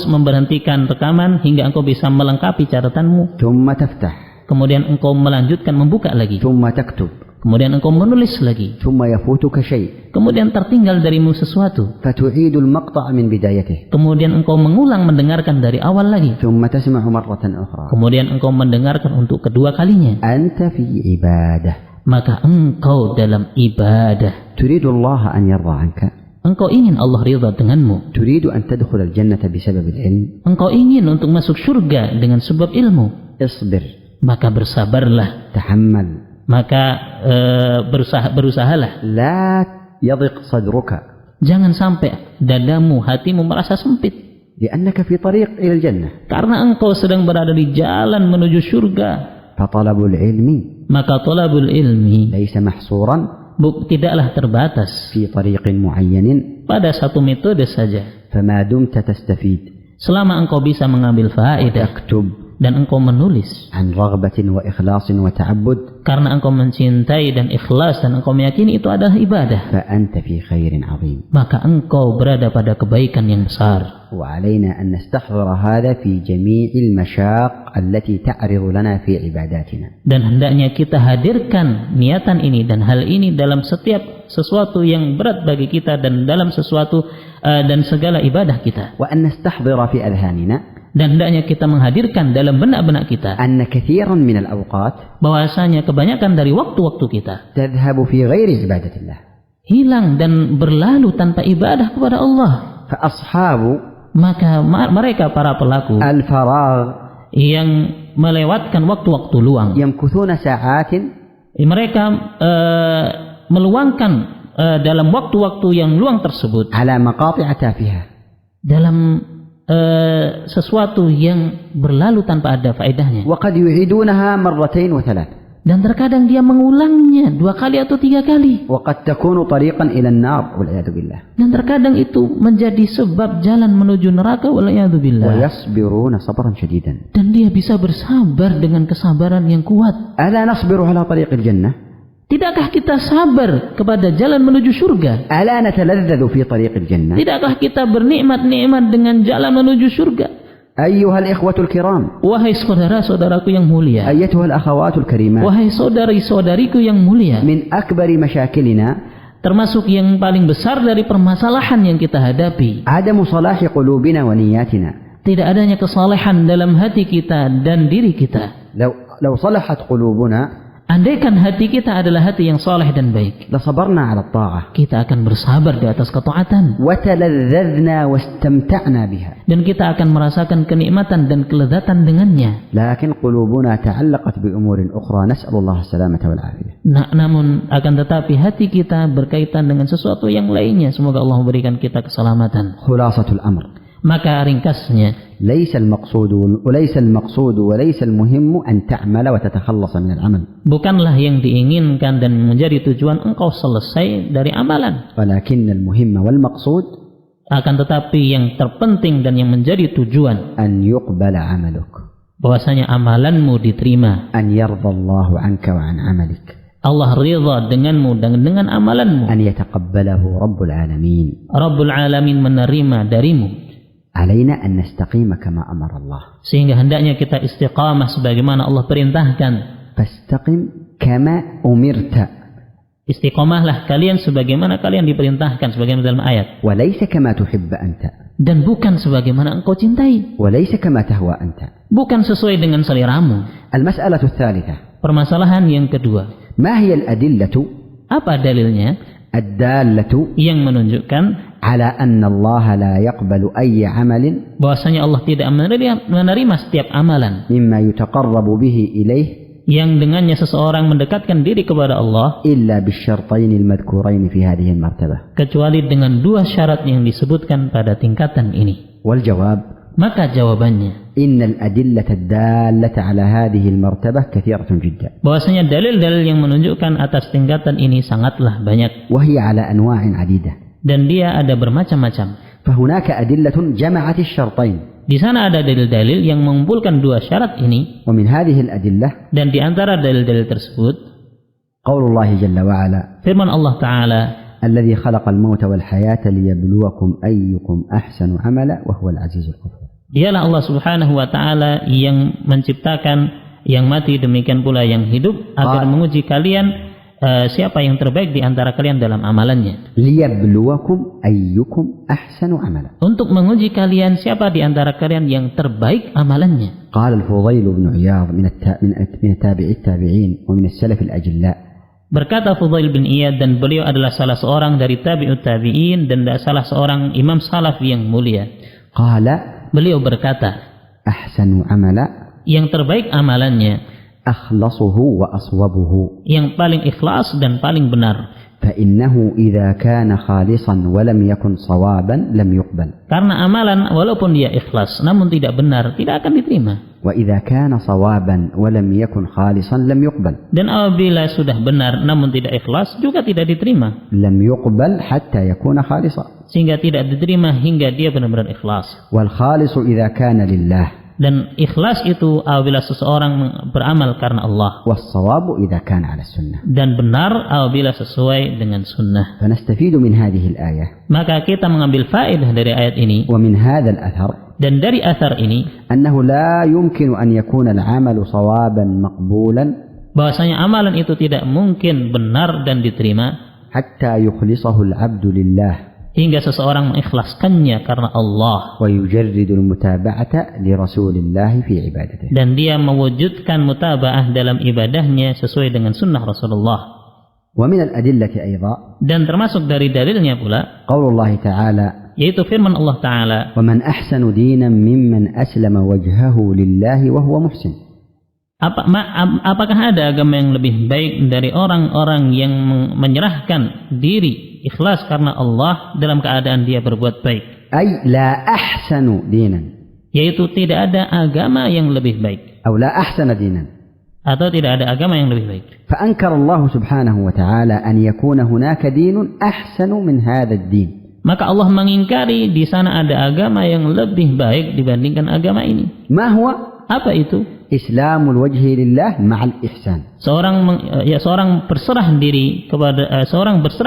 [SPEAKER 4] memberhentikan rekaman hingga engkau bisa melengkapi catatanmu,
[SPEAKER 3] ثم تفتح،
[SPEAKER 4] kemudian engkau melanjutkan membuka lagi,
[SPEAKER 3] ثم تكتب،
[SPEAKER 4] kemudian engkau menulis lagi,
[SPEAKER 3] ثم يفوتك شيء
[SPEAKER 4] kemudian tertinggal darimu sesuatu,
[SPEAKER 3] فتعيد المقطع من بدايته،
[SPEAKER 4] kemudian engkau mengulang mendengarkan dari awal lagi,
[SPEAKER 3] ثم تسمع مرة أخرى.
[SPEAKER 4] kemudian engkau mendengarkan untuk kedua kalinya.
[SPEAKER 3] أنت في عبادة،
[SPEAKER 4] Maka engkau dalam ibadah.
[SPEAKER 3] تريد الله أن يرضى عنك،
[SPEAKER 4] Engkau ingin Allah ridha denganmu,
[SPEAKER 3] تريد أن تدخل الجنة بسبب العلم،
[SPEAKER 4] engkau ingin untuk masuk surga dengan sebab ilmu,
[SPEAKER 3] اصبر،
[SPEAKER 4] maka bersabarlah,
[SPEAKER 3] تحمل،
[SPEAKER 4] maka berusahalah.
[SPEAKER 3] لا يضيق صدرك،
[SPEAKER 4] Jangan sampai dadamu, hatimu merasa sempit,
[SPEAKER 3] لأنك في طريق إلى الجنة.
[SPEAKER 4] karena engkau sedang berada di jalan menuju surga.
[SPEAKER 3] فطلب العلم
[SPEAKER 4] Maka thalabul ilmi
[SPEAKER 3] ليس محصورا
[SPEAKER 4] tidaklah terbatas
[SPEAKER 3] في طريق معين،
[SPEAKER 4] pada satu metode saja.
[SPEAKER 3] فما دمت تستفيد
[SPEAKER 4] Selama engkau bisa mengambil faedah
[SPEAKER 3] تكتب
[SPEAKER 4] dan engkau menulis
[SPEAKER 3] عن رغبة وإخلاص وتعبد،
[SPEAKER 4] karena engkau mencintai dan ikhlas dan engkau meyakini itu adalah ibadah,
[SPEAKER 3] فأنت في خير عظيم.
[SPEAKER 4] maka engkau berada pada kebaikan yang besar.
[SPEAKER 3] وعلينا أن نستحضر هذا في جميع المشاق التي تعرض لنا في عباداتنا.
[SPEAKER 4] Dan hendaknya kita hadirkan niatan ini dan hal ini dalam setiap sesuatu yang berat bagi kita dan dalam sesuatu dan segala ibadah kita.
[SPEAKER 3] وأن نستحضر في أذهاننا
[SPEAKER 4] Dan hendaknya kita menghadirkan dalam benak-benak kita
[SPEAKER 3] أن كثيرا من الأوقات
[SPEAKER 4] bahwasanya kebanyakan dari waktu-waktu kita
[SPEAKER 3] تذهب في غير عبادة الله.
[SPEAKER 4] hilang dan berlalu tanpa ibadah kepada Allah.
[SPEAKER 3] فأصحاب
[SPEAKER 4] Maka mereka para pelaku
[SPEAKER 3] الفراغ
[SPEAKER 4] yang melewatkan waktu-waktu luang.
[SPEAKER 3] يمكثون ساعات
[SPEAKER 4] Mereka meluangkan dalam waktu-waktu yang luang tersebut
[SPEAKER 3] على مقاطع تافهة
[SPEAKER 4] dalam sesuatu yang berlalu tanpa ada faedahnya.
[SPEAKER 3] وقد يعيدونها مرتين وثلاث
[SPEAKER 4] Dan terkadang dia mengulangnya 2 kali atau 3 kali.
[SPEAKER 3] وقد تكون طريقا إلى النار والعياذ بالله
[SPEAKER 4] Dan terkadang itu menjadi sebab jalan menuju neraka waliyadzubillah.
[SPEAKER 3] ويصبرون صبرا شديدا.
[SPEAKER 4] Dan dia bisa bersabar dengan kesabaran yang kuat.
[SPEAKER 3] ألا نصبر على طريق الجنة؟
[SPEAKER 4] Tidakkah kita sabar kepada jalan menuju surga?
[SPEAKER 3] ألا نتلذذ في طريق الجنة؟
[SPEAKER 4] Tidakkah kita bernikmat-nikmat dengan jalan menuju surga?
[SPEAKER 3] أيها الإخوة الكرام،
[SPEAKER 4] Wahai saudara-saudaraku yang mulia,
[SPEAKER 3] أيتها الأخوات الكريمات،
[SPEAKER 4] wahai saudari-saudariku yang mulia,
[SPEAKER 3] من أكبر مشاكلنا
[SPEAKER 4] termasuk yang paling besar dari permasalahan yang kita hadapi,
[SPEAKER 3] عدم صلاح قلوبنا ونياتنا.
[SPEAKER 4] tidak adanya kesalehan dalam hati kita dan diri kita.
[SPEAKER 3] لو صلحت قلوبنا
[SPEAKER 4] Andaikan hati kita adalah hati yang saleh dan baik,
[SPEAKER 3] لصبرنا على الطاعة
[SPEAKER 4] kita akan bersabar di atas ketaatan,
[SPEAKER 3] وتلذذنا واستمتعنا بها.
[SPEAKER 4] dan kita akan merasakan kenikmatan dan kelezatan dengannya.
[SPEAKER 3] لكن قلوبنا تعلقت بأمور أخرى، نسأل الله السلامة والعافية.
[SPEAKER 4] Namun akan tetapi hati kita berkaitan dengan sesuatu yang lainnya. Semoga Allah memberikan kita keselamatan.
[SPEAKER 3] خلاصة الأمر،
[SPEAKER 4] Maka ringkasnya,
[SPEAKER 3] ليس المقصود وليس المهم أن تعمل وتتخلص من العمل،
[SPEAKER 4] bukanlah yang diinginkan dan menjadi tujuan engkau selesai dari amalan.
[SPEAKER 3] ولكن المهم والمقصود
[SPEAKER 4] Akan tetapi yang terpenting dan yang menjadi tujuan,
[SPEAKER 3] أن يقبل عملك،
[SPEAKER 4] bahwasanya amalanmu diterima.
[SPEAKER 3] أن يرضى الله عنك وعن عملك،
[SPEAKER 4] Allah ridha denganmu dan dengan amalanmu.
[SPEAKER 3] أن يتقبله رب العالمين.
[SPEAKER 4] Rabbul Alamin menerima darimu.
[SPEAKER 3] علينا أن نستقيم كما أمر الله.
[SPEAKER 4] Sehingga hendaknya kita istiqamah sebagaimana Allah perintahkan.
[SPEAKER 3] فاستقم كما أمرت،
[SPEAKER 4] Istiqamahlah kalian sebagaimana kalian diperintahkan, sebagaimana dalam ayat.
[SPEAKER 3] وليس كما تحب أنت،
[SPEAKER 4] Dan bukan sebagaimana engkau cintai,
[SPEAKER 3] وليس كما تهوى أنت.
[SPEAKER 4] bukan sesuai dengan seliramu.
[SPEAKER 3] المسألة الثالثة،
[SPEAKER 4] Permasalahan yang kedua,
[SPEAKER 3] ما هي الأدلة
[SPEAKER 4] apa dalilnya
[SPEAKER 3] الدالة
[SPEAKER 4] yang menunjukkan
[SPEAKER 3] على أن الله لا يقبل أي عمل
[SPEAKER 4] bahwasanya Allah tidak menerima setiap amalan
[SPEAKER 3] مما يتقرب به إليه
[SPEAKER 4] yang dengannya seseorang mendekatkan diri kepada Allah
[SPEAKER 3] إلا بالشرطين المذكورين في هذه المرتبة؟
[SPEAKER 4] kecuali dengan 2 syarat yang disebutkan pada tingkatan ini.
[SPEAKER 3] والجواب
[SPEAKER 4] Maka jawabannya,
[SPEAKER 3] إن الأدلة الدالة على هذه المرتبة كثيرة جدا،
[SPEAKER 4] bahwasanya dalil-dalil yang menunjukkan atas tingkatan ini sangatlah banyak,
[SPEAKER 3] وهي على أنواع عديدة.
[SPEAKER 4] dan dia ada bermacam-macam.
[SPEAKER 3] فهناك أدلة جمعت الشرطين،
[SPEAKER 4] Di sana ada dalil-dalil yang mengumpulkan 2 syarat ini,
[SPEAKER 3] ومن هذه الأدلة
[SPEAKER 4] dan di antara dalil-dalil tersebut
[SPEAKER 3] قول الله جل وعلا:
[SPEAKER 4] firman Allah Ta'ala,
[SPEAKER 3] الذي خلق الموت والحياة ليبلوكم أيكم أحسن عملا وهو العزيز الغفور.
[SPEAKER 4] Dialah Allah Subhanahu wa Ta'ala yang menciptakan yang mati, demikian pula yang hidup, agar menguji kalian siapa yang terbaik di antara kalian dalam amalannya.
[SPEAKER 3] ليبلوكم أيكم أحسن عملا.
[SPEAKER 4] Untuk menguji kalian siapa di antara kalian yang terbaik amalannya.
[SPEAKER 3] قال الفضيل بن عياض من تابعي التابعين ومن السلف الأجلاء.
[SPEAKER 4] Berkata Fudail bin Iyad, dan beliau adalah salah seorang dari tabi'ut tabi'in dan salah seorang imam salaf yang mulia.
[SPEAKER 3] قال:
[SPEAKER 4] Beliau berkata,
[SPEAKER 3] أحسن عملا
[SPEAKER 4] yang terbaik amalannya,
[SPEAKER 3] أخلصه وأصوبه.
[SPEAKER 4] yang paling ikhlas dan paling benar.
[SPEAKER 3] فإنه إذا كان خالصا ولم يكن صوابا لم يقبل.
[SPEAKER 4] Karena amalan walaupun dia ikhlas namun tidak benar, tidak akan diterima.
[SPEAKER 3] وإذا كان صوابا ولم يكن خالصا لم يقبل.
[SPEAKER 4] Dan apabila sudah benar namun tidak ikhlas juga tidak diterima.
[SPEAKER 3] لم يقبل حتى يكون خالصا.
[SPEAKER 4] Sehingga tidak diterima hingga dia benar-benar ikhlas.
[SPEAKER 3] والخالص إذا كان لله.
[SPEAKER 4] Dan ikhlas itu apabila seseorang beramal karena Allah.
[SPEAKER 3] والصواب إذا كان على السنة.
[SPEAKER 4] Dan benar apabila sesuai dengan sunnah.
[SPEAKER 3] فنستفيد من هذه الآية.
[SPEAKER 4] Maka kita mengambil faedah dari ayat ini.
[SPEAKER 3] ومن هذا الأثر.
[SPEAKER 4] Dan dari athar ini,
[SPEAKER 3] أنه لا يمكن أن يكون العمل صوابا مقبولا
[SPEAKER 4] bahwasanya amalan itu tidak mungkin benar dan diterima
[SPEAKER 3] حتى يخلصه العبد لله
[SPEAKER 4] hingga seseorang mengikhlaskannya karena Allah
[SPEAKER 3] ويجرد المتابعة لرسول الله في عبادته.
[SPEAKER 4] dan dia mewujudkan mutabaah dalam ibadahnya sesuai dengan sunnah Rasulullah.
[SPEAKER 3] ومن الأدلة أيضا
[SPEAKER 4] Dan termasuk dari dalilnya pula
[SPEAKER 3] قول الله تعالى:
[SPEAKER 4] yaitu firman Allah Ta'ala,
[SPEAKER 3] ومن أحسن دينا ممن أسلم وجهه لله وهو محسن.
[SPEAKER 4] Apakah ada agama yang lebih baik dari orang-orang yang menyerahkan diri ikhlas karena Allah dalam keadaan dia berbuat baik?
[SPEAKER 3] أي لا أحسن دينا,
[SPEAKER 4] yaitu tidak ada agama yang lebih baik,
[SPEAKER 3] أو لا أحسن دينا,
[SPEAKER 4] atau tidak ada agama yang lebih baik.
[SPEAKER 3] فأنكر الله سبحانه وتعالى أن يكون هناك دين أحسن من هذا الدين.
[SPEAKER 4] Maka Allah mengingkari di sana ada agama yang lebih baik dibandingkan agama ini.
[SPEAKER 3] ما هو؟
[SPEAKER 4] Apa itu?
[SPEAKER 3] إسلام الوجه لله مع الإحسان.
[SPEAKER 4] Seorang berserah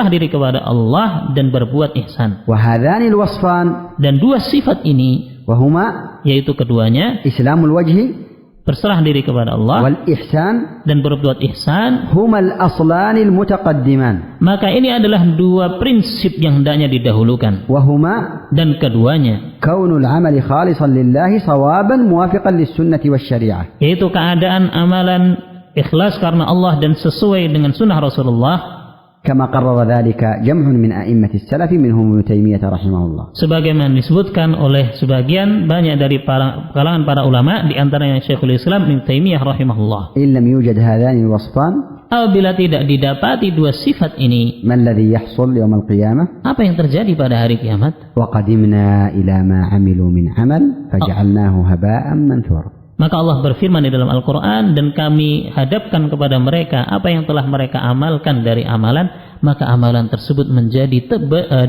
[SPEAKER 4] diri kepada Allah dan berbuat ihsan.
[SPEAKER 3] وهذان الوصفان,
[SPEAKER 4] Dan dua sifat ini,
[SPEAKER 3] وهما
[SPEAKER 4] yaitu keduanya,
[SPEAKER 3] إسلام الوجه
[SPEAKER 4] berserah diri kepada Allah
[SPEAKER 3] والإحسان,
[SPEAKER 4] dan berbuat ihsan,
[SPEAKER 3] هما الأصلان المتقدمان.
[SPEAKER 4] maka ini adalah dua prinsip yang hendaknya didahulukan.
[SPEAKER 3] وهما
[SPEAKER 4] Dan keduanya,
[SPEAKER 3] كون العمل خالصا لله صوابا موافقا للسنة والشريعة.
[SPEAKER 4] yaitu keadaan amalan ikhlas karena Allah dan sesuai dengan sunnah Rasulullah,
[SPEAKER 3] كما قرر ذلك جمع من أئمة السلف منهم ابن تيمية رحمه الله.
[SPEAKER 4] sebagaimana disebutkan oleh sebagian banyak dari kalangan para ulama, di antaranya Syekhul Islam Ibnu Taimiyah rahimahullah.
[SPEAKER 3] إن لم يوجد هذان الوصفان,
[SPEAKER 4] Apabila tidak didapati dua sifat ini,
[SPEAKER 3] ما الذي يحصل يوم القيامة؟
[SPEAKER 4] apa yang terjadi pada hari kiamat?
[SPEAKER 3] وقدمنا إلى ما عملوا من عمل فجعلناه هباء منثورا.
[SPEAKER 4] Maka Allah berfirman di dalam Al-Quran, dan kami hadapkan kepada mereka apa yang telah mereka amalkan dari amalan, maka amalan tersebut menjadi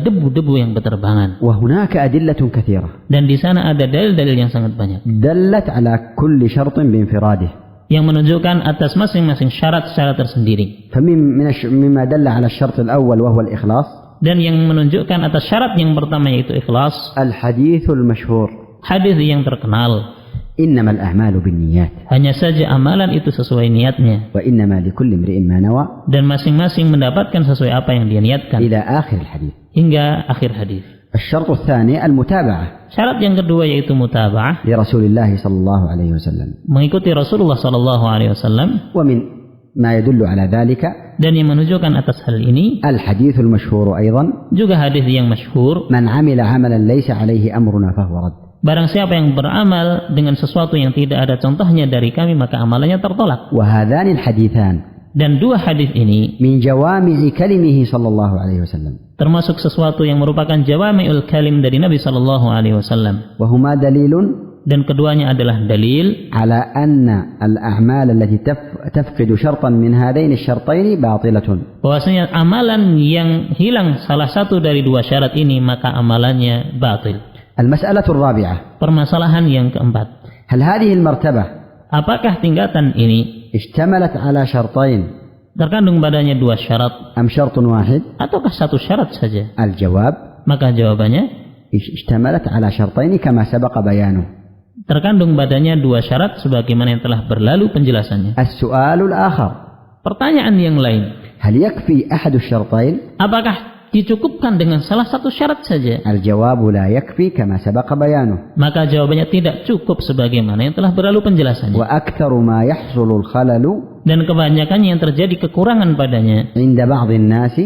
[SPEAKER 4] debu-debu yang berterbangan.
[SPEAKER 3] وهناك أدلة كثيرة
[SPEAKER 4] Dan di sana ada dalil-dalil yang sangat banyak
[SPEAKER 3] دلت على كل شرط بانفراده.
[SPEAKER 4] yang menunjukkan atas masing-masing syarat secara tersendiri.
[SPEAKER 3] مما دل على الشرط الأول وهو الإخلاص.
[SPEAKER 4] Dan yang menunjukkan atas syarat yang pertama yaitu ikhlas,
[SPEAKER 3] الحديث المشهور
[SPEAKER 4] hadis yang terkenal,
[SPEAKER 3] إنما الأعمال بالنيات
[SPEAKER 4] hanya saja amalan itu sesuai niatnya,
[SPEAKER 3] وإنما لكل امرئ ما نوى
[SPEAKER 4] dan masing-masing mendapatkan sesuai apa yang dia niatkan,
[SPEAKER 3] إلى آخر الحديث.
[SPEAKER 4] hingga akhir hadis.
[SPEAKER 3] الشرط الثاني المتابعة
[SPEAKER 4] Syarat yang kedua yaitu mutaba'ah,
[SPEAKER 3] لرسول الله صلى الله عليه وسلم.
[SPEAKER 4] mengikuti Rasulullah sallallahu alaihi wasallam.
[SPEAKER 3] ومن ما يدل على ذلك
[SPEAKER 4] Dan yang menunjukkan atas hal ini
[SPEAKER 3] الحديث المشهور أيضا
[SPEAKER 4] juga hadis yang masyhur,
[SPEAKER 3] من عمل عملا ليس عليه أمرنا فهو رد.
[SPEAKER 4] barang siapa yang beramal dengan sesuatu yang tidak ada contohnya dari kami, maka amalannya tertolak.
[SPEAKER 3] وهذان الحديثان
[SPEAKER 4] Dan dua hadis ini
[SPEAKER 3] من جوامع كلمه صلى الله عليه وسلم,
[SPEAKER 4] termasuk sesuatu yang merupakan jawami'ul kalim dari Nabi sallallahu alaihi wasallam.
[SPEAKER 3] وهما دليل
[SPEAKER 4] Dan keduanya adalah dalil
[SPEAKER 3] على أن الأعمال التي تفقد شرطا من هذين الشرطين باطلة.
[SPEAKER 4] bahwasanya amalan yang hilang salah satu dari dua syarat ini, maka amalannya batil.
[SPEAKER 3] المسألة الرابعة,
[SPEAKER 4] Permasalahan yang keempat,
[SPEAKER 3] هل هذه المرتبة
[SPEAKER 4] apakah tingkatan ini
[SPEAKER 3] اشتملت على شرطين
[SPEAKER 4] terkandung padanya dua syarat
[SPEAKER 3] أم شرط واحد؟
[SPEAKER 4] ataukah satu syarat saja?
[SPEAKER 3] الجواب
[SPEAKER 4] Maka jawabannya,
[SPEAKER 3] اشتملت على شرطين كما سبق بيانه.
[SPEAKER 4] terkandung padanya dua syarat sebagaimana yang telah berlalu penjelasannya.
[SPEAKER 3] السؤال الآخر,
[SPEAKER 4] Pertanyaan yang lain,
[SPEAKER 3] هل يكفي أحد الشرطين؟
[SPEAKER 4] apakah dicukupkan dengan salah satu syarat saja?
[SPEAKER 3] الجواب لا يكفي كما سبق بيانه.
[SPEAKER 4] Maka jawabannya tidak cukup sebagaimana yang telah berlalu penjelasannya.
[SPEAKER 3] وأكثر ما يحصل الخلل
[SPEAKER 4] Dan kebanyakan yang terjadi kekurangan padanya
[SPEAKER 3] عند بعض الناس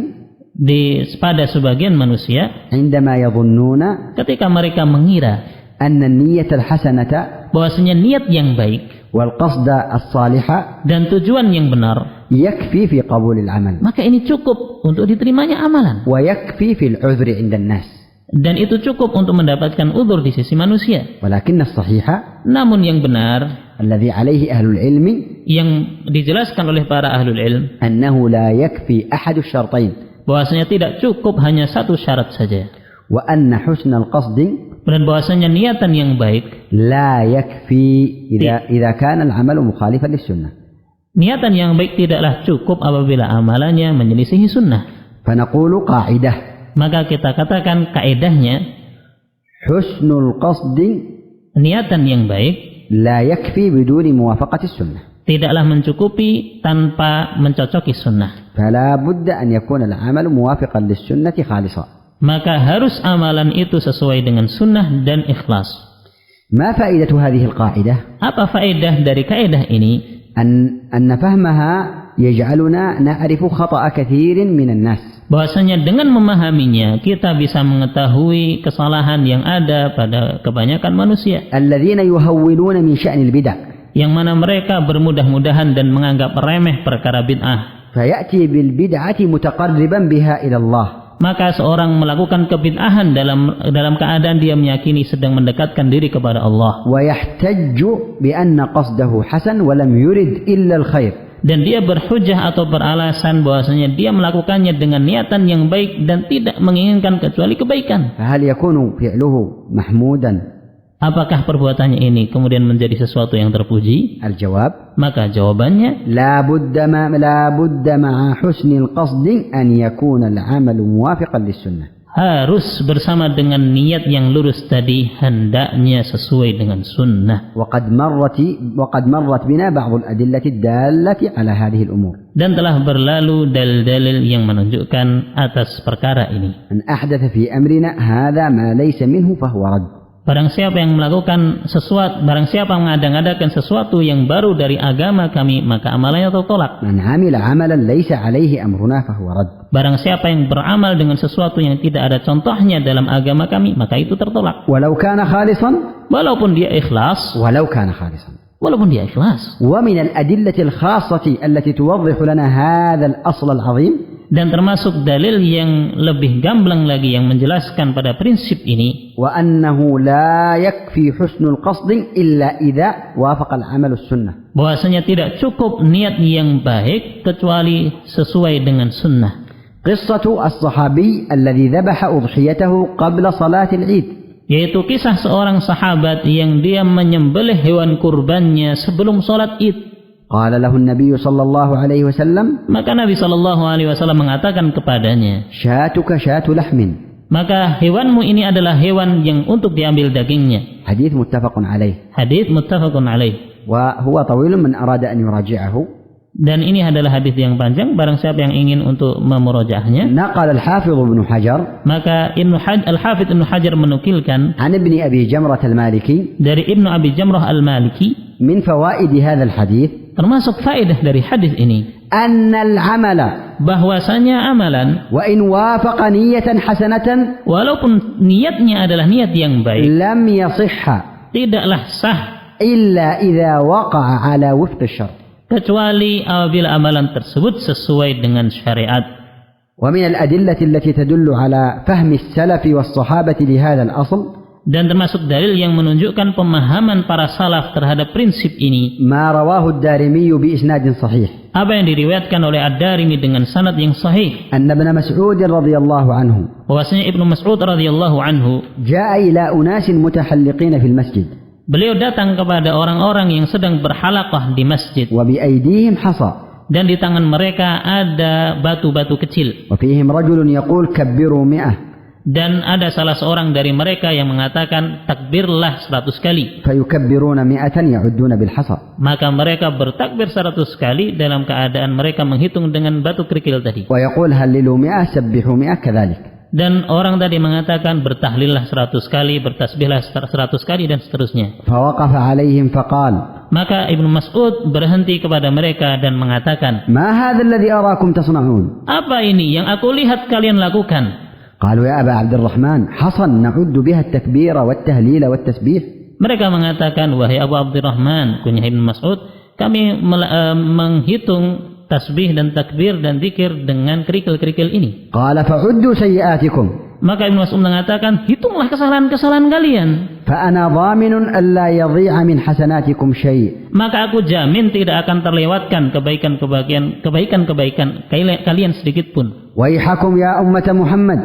[SPEAKER 4] pada sebagian manusia,
[SPEAKER 3] عندما يظنون
[SPEAKER 4] ketika mereka mengira
[SPEAKER 3] أن النية الحسنة
[SPEAKER 4] bahwasanya niat yang baik
[SPEAKER 3] والقصد الصالح
[SPEAKER 4] dan tujuan yang benar,
[SPEAKER 3] يكفي في قبول العمل
[SPEAKER 4] maka ini cukup untuk diterimanya amalan,
[SPEAKER 3] ويكفي في العذر عند الناس.
[SPEAKER 4] dan itu cukup untuk mendapatkan uzur di sisi manusia.
[SPEAKER 3] ولكن الصحيح
[SPEAKER 4] Namun yang benar,
[SPEAKER 3] الذي عليه أهل العلم
[SPEAKER 4] yang dijelaskan oleh para ahlul ilm,
[SPEAKER 3] أنه لا يكفي أحد الشرطين,
[SPEAKER 4] bahwasanya tidak cukup hanya satu syarat saja,
[SPEAKER 3] وأن حسن القصد
[SPEAKER 4] dan bahwasanya niatan yang baik,
[SPEAKER 3] لا يكفي إذا كان العمل مخالفا للسنة.
[SPEAKER 4] niatan yang baik tidaklah cukup apabila amalannya menyelisihi sunnah.
[SPEAKER 3] فنقول قاعدة,
[SPEAKER 4] Maka kita katakan kaedahnya,
[SPEAKER 3] حسن القصد
[SPEAKER 4] niatan yang baik
[SPEAKER 3] لا يكفي بدون موافقة السنة.
[SPEAKER 4] tidaklah mencukupi tanpa mencocoki sunnah.
[SPEAKER 3] فلا بد أن يكون العمل موافقا للسنة خالصا.
[SPEAKER 4] Maka harus amalan itu sesuai dengan sunnah dan ikhlas.
[SPEAKER 3] ما فائدة هذه القاعدة؟
[SPEAKER 4] Apa faedah dari kaedah ini?
[SPEAKER 3] أن فهمها يجعلنا نعرف خطأ كثير من الناس.
[SPEAKER 4] bahwasanya dengan memahaminya kita bisa mengetahui kesalahan yang ada pada kebanyakan manusia,
[SPEAKER 3] الذين يهونون من شأن البدع,
[SPEAKER 4] yang mana mereka bermudah-mudahan dan menganggap remeh perkara bid'ah.
[SPEAKER 3] فيأتي بالبدعة متقربا بها إلى الله.
[SPEAKER 4] Maka seorang melakukan kebid'ahan dalam keadaan dia meyakini sedang mendekatkan diri kepada Allah.
[SPEAKER 3] ويحتج بأن قصده حسن ولم يرد إلا الخير.
[SPEAKER 4] Dan dia berhujjah atau beralasan bahwasanya dia melakukannya dengan niatan yang baik dan tidak menginginkan kecuali kebaikan.
[SPEAKER 3] فهل يكون فعله محمودا؟
[SPEAKER 4] Apakah perbuatannya ini kemudian menjadi sesuatu yang terpuji?
[SPEAKER 3] الجواب:
[SPEAKER 4] Maka jawabannya,
[SPEAKER 3] لا بد مع حسن القصد أن يكون العمل موافقا للسنة.
[SPEAKER 4] harus bersama dengan niat yang lurus tadi, hendaknya sesuai dengan sunnah.
[SPEAKER 3] وقد مرت بنا بعض الأدلة الدالة على هذه الأمور.
[SPEAKER 4] Dan telah berlalu dalil-dalil yang menunjukkan atas perkara ini.
[SPEAKER 3] من أحدث في أمرنا هذا ما ليس منه فهو رد.
[SPEAKER 4] Barang siapa yang melakukan sesuatu, barang siapa mengada-ngadakan sesuatu yang baru dari agama kami, maka amalannya tertolak.
[SPEAKER 3] من عمل عملا ليس عليه أمرنا فهو رد.
[SPEAKER 4] Barang siapa yang beramal dengan sesuatu yang tidak ada contohnya dalam agama kami, maka itu tertolak.
[SPEAKER 3] ولو كان خالصا.
[SPEAKER 4] Walaupun dia ikhlas. Walaupun dia ikhlas.
[SPEAKER 3] ومن الأدلة الخاصة التي توضح لنا هذا الأصل العظيم.
[SPEAKER 4] Dan termasuk dalil yang lebih gamblang lagi yang menjelaskan pada prinsip ini,
[SPEAKER 3] وأنه لا يكفي حسن القصد إلا إذا وافق العمل السنة.
[SPEAKER 4] bahwasanya tidak cukup niat yang baik kecuali sesuai dengan sunnah.
[SPEAKER 3] قصة الصحابي الذي ذبح أضحيته قبل صلاة العيد.
[SPEAKER 4] Yaitu kisah seorang sahabat yang dia menyembelih hewan kurbannya sebelum sholat Id.
[SPEAKER 3] قال له النبي صلى الله عليه وسلم.
[SPEAKER 4] Maka Nabi sallallahu alaihi wasallam mengatakan kepadanya,
[SPEAKER 3] شاتك شات لحم.
[SPEAKER 4] Maka hewanmu ini adalah hewan yang untuk diambil dagingnya.
[SPEAKER 3] حديث متفق عليه.
[SPEAKER 4] Hadits muttafaqun alaih.
[SPEAKER 3] وهو طويل من أراد أن يراجعه.
[SPEAKER 4] Dan ini adalah hadis yang panjang, barang siapa yang ingin untuk memurojaahnya.
[SPEAKER 3] نقل الحافظ ابن حجر.
[SPEAKER 4] Maka Al-Hafidz Ibnu Hajar menukilkan
[SPEAKER 3] عن ابن أبي جمرة المالكي.
[SPEAKER 4] dari Ibnu Abi Jamrah Al-Maliki.
[SPEAKER 3] من فوائد هذا الحديث.
[SPEAKER 4] Termasuk faedah dari hadis ini,
[SPEAKER 3] أن العمل
[SPEAKER 4] bahwasanya amalan
[SPEAKER 3] وإن وافق نية حسنة
[SPEAKER 4] walaupun niatnya adalah niat yang baik,
[SPEAKER 3] لم يصح
[SPEAKER 4] tidaklah sah
[SPEAKER 3] إلا إذا وقع على وفق الشرع.
[SPEAKER 4] kecuali apabila amalan tersebut sesuai dengan syariat.
[SPEAKER 3] ومن الأدلة التي تدل على فهم السلف والصحابة لهذا الأصل
[SPEAKER 4] Dan termasuk dalil yang menunjukkan pemahaman para salaf terhadap prinsip ini,
[SPEAKER 3] ما رواه الدارمي بإسناد صحيح
[SPEAKER 4] apa yang diriwayatkan oleh Ad-Darimi dengan sanad yang sahih,
[SPEAKER 3] أن ابن مسعود رضي الله عنه
[SPEAKER 4] bahwasanya Ibnu Mas'ud radhiyallahu anhu
[SPEAKER 3] جاء إلى أناس متحلقين في المسجد.
[SPEAKER 4] beliau datang kepada orang-orang yang sedang berhalaqah di masjid,
[SPEAKER 3] وبأيديهم حصى.
[SPEAKER 4] dan di tangan mereka ada batu-batu kecil.
[SPEAKER 3] وفيهم رجل يقول كبروا 100.
[SPEAKER 4] Dan ada salah seorang dari mereka yang mengatakan takbirlah 100 kali.
[SPEAKER 3] فيكبرون 100 يعدون بالحصى.
[SPEAKER 4] Maka mereka bertakbir 100 kali dalam keadaan mereka menghitung dengan batu kerikil tadi.
[SPEAKER 3] ويقول هللوا 100 سبحوا 100 كذلك.
[SPEAKER 4] Dan orang tadi mengatakan bertahlillah 100 kali, bertasbihlah 100 kali dan seterusnya.
[SPEAKER 3] فوقف عليهم فقال.
[SPEAKER 4] Maka Ibnu Mas'ud berhenti kepada mereka dan mengatakan,
[SPEAKER 3] ما هذا الذي أراكم تصنعون؟
[SPEAKER 4] apa ini yang aku lihat kalian lakukan?
[SPEAKER 3] قالوا يا أبا عبد الرحمن حصى نعد بها التكبير والتهليل والتسبيح.
[SPEAKER 4] Mereka mengatakan, wahai Abu Abdurrahman, kunyah Ibnu Mas'ud, kami menghitung tasbih dan takbir dan zikir dengan kerikil-kerikil ini.
[SPEAKER 3] قال فعدوا سيئاتكم.
[SPEAKER 4] Maka Ibnu Mas'ud mengatakan, hitunglah kesalahan-kesalahan kalian.
[SPEAKER 3] فأنا ضامن ألا يضيع من حسناتكم شيء.
[SPEAKER 4] Maka aku jamin tidak akan terlewatkan kebaikan-kebaikan kalian sedikit pun.
[SPEAKER 3] ويحكم يا أمة محمد.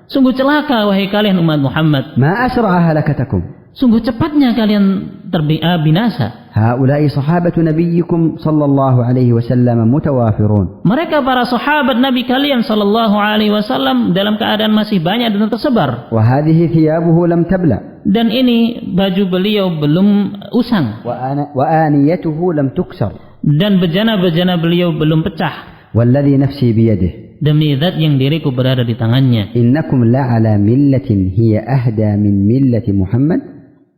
[SPEAKER 4] Sungguh celaka wahai kalian umat Muhammad.
[SPEAKER 3] ما أسرع هلكتكم.
[SPEAKER 4] Sungguh cepatnya kalian binasa.
[SPEAKER 3] هؤلاء صحابة نبيكم صلى الله عليه وسلم متوافرون.
[SPEAKER 4] Mereka para sahabat Nabi kalian sallallahu alaihi wasallam dalam keadaan masih banyak dan tersebar.
[SPEAKER 3] وهذه ثيابه لم تبلى.
[SPEAKER 4] Dan ini baju beliau belum usang.
[SPEAKER 3] وآنيته لم تكسر.
[SPEAKER 4] Dan bejana-bejana beliau belum pecah.
[SPEAKER 3] والذي نفسي بيده.
[SPEAKER 4] Demi zat yang diriku berada di tangannya.
[SPEAKER 3] إنكم لعلى ملة هي أهدى من ملة محمد.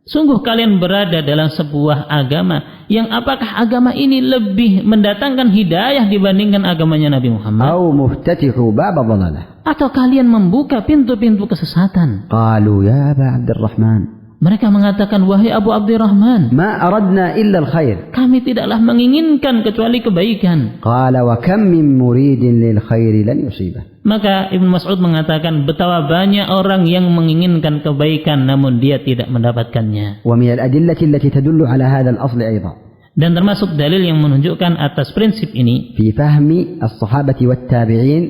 [SPEAKER 4] Sungguh kalian berada dalam sebuah agama yang apakah agama ini lebih mendatangkan hidayah dibandingkan agamanya Nabi Muhammad?
[SPEAKER 3] أو مفتتح باب ضلالة.
[SPEAKER 4] atau kalian membuka pintu-pintu kesesatan?
[SPEAKER 3] قالوا يا أبا عبد الرحمن
[SPEAKER 4] Mereka mengatakan, wahai Abu Abdurrahman,
[SPEAKER 3] ما أردنا إلا الخير.
[SPEAKER 4] kami tidaklah menginginkan kecuali kebaikan.
[SPEAKER 3] قال وكم من مريد للخير لن يصيبه.
[SPEAKER 4] Maka Ibnu Mas'ud mengatakan, betapa banyak orang yang menginginkan kebaikan namun dia tidak mendapatkannya.
[SPEAKER 3] ومن الأدلة التي تدل على هذا الأصل أيضا
[SPEAKER 4] Dan termasuk dalil yang menunjukkan atas prinsip ini,
[SPEAKER 3] في فهم الصحابة والتابعين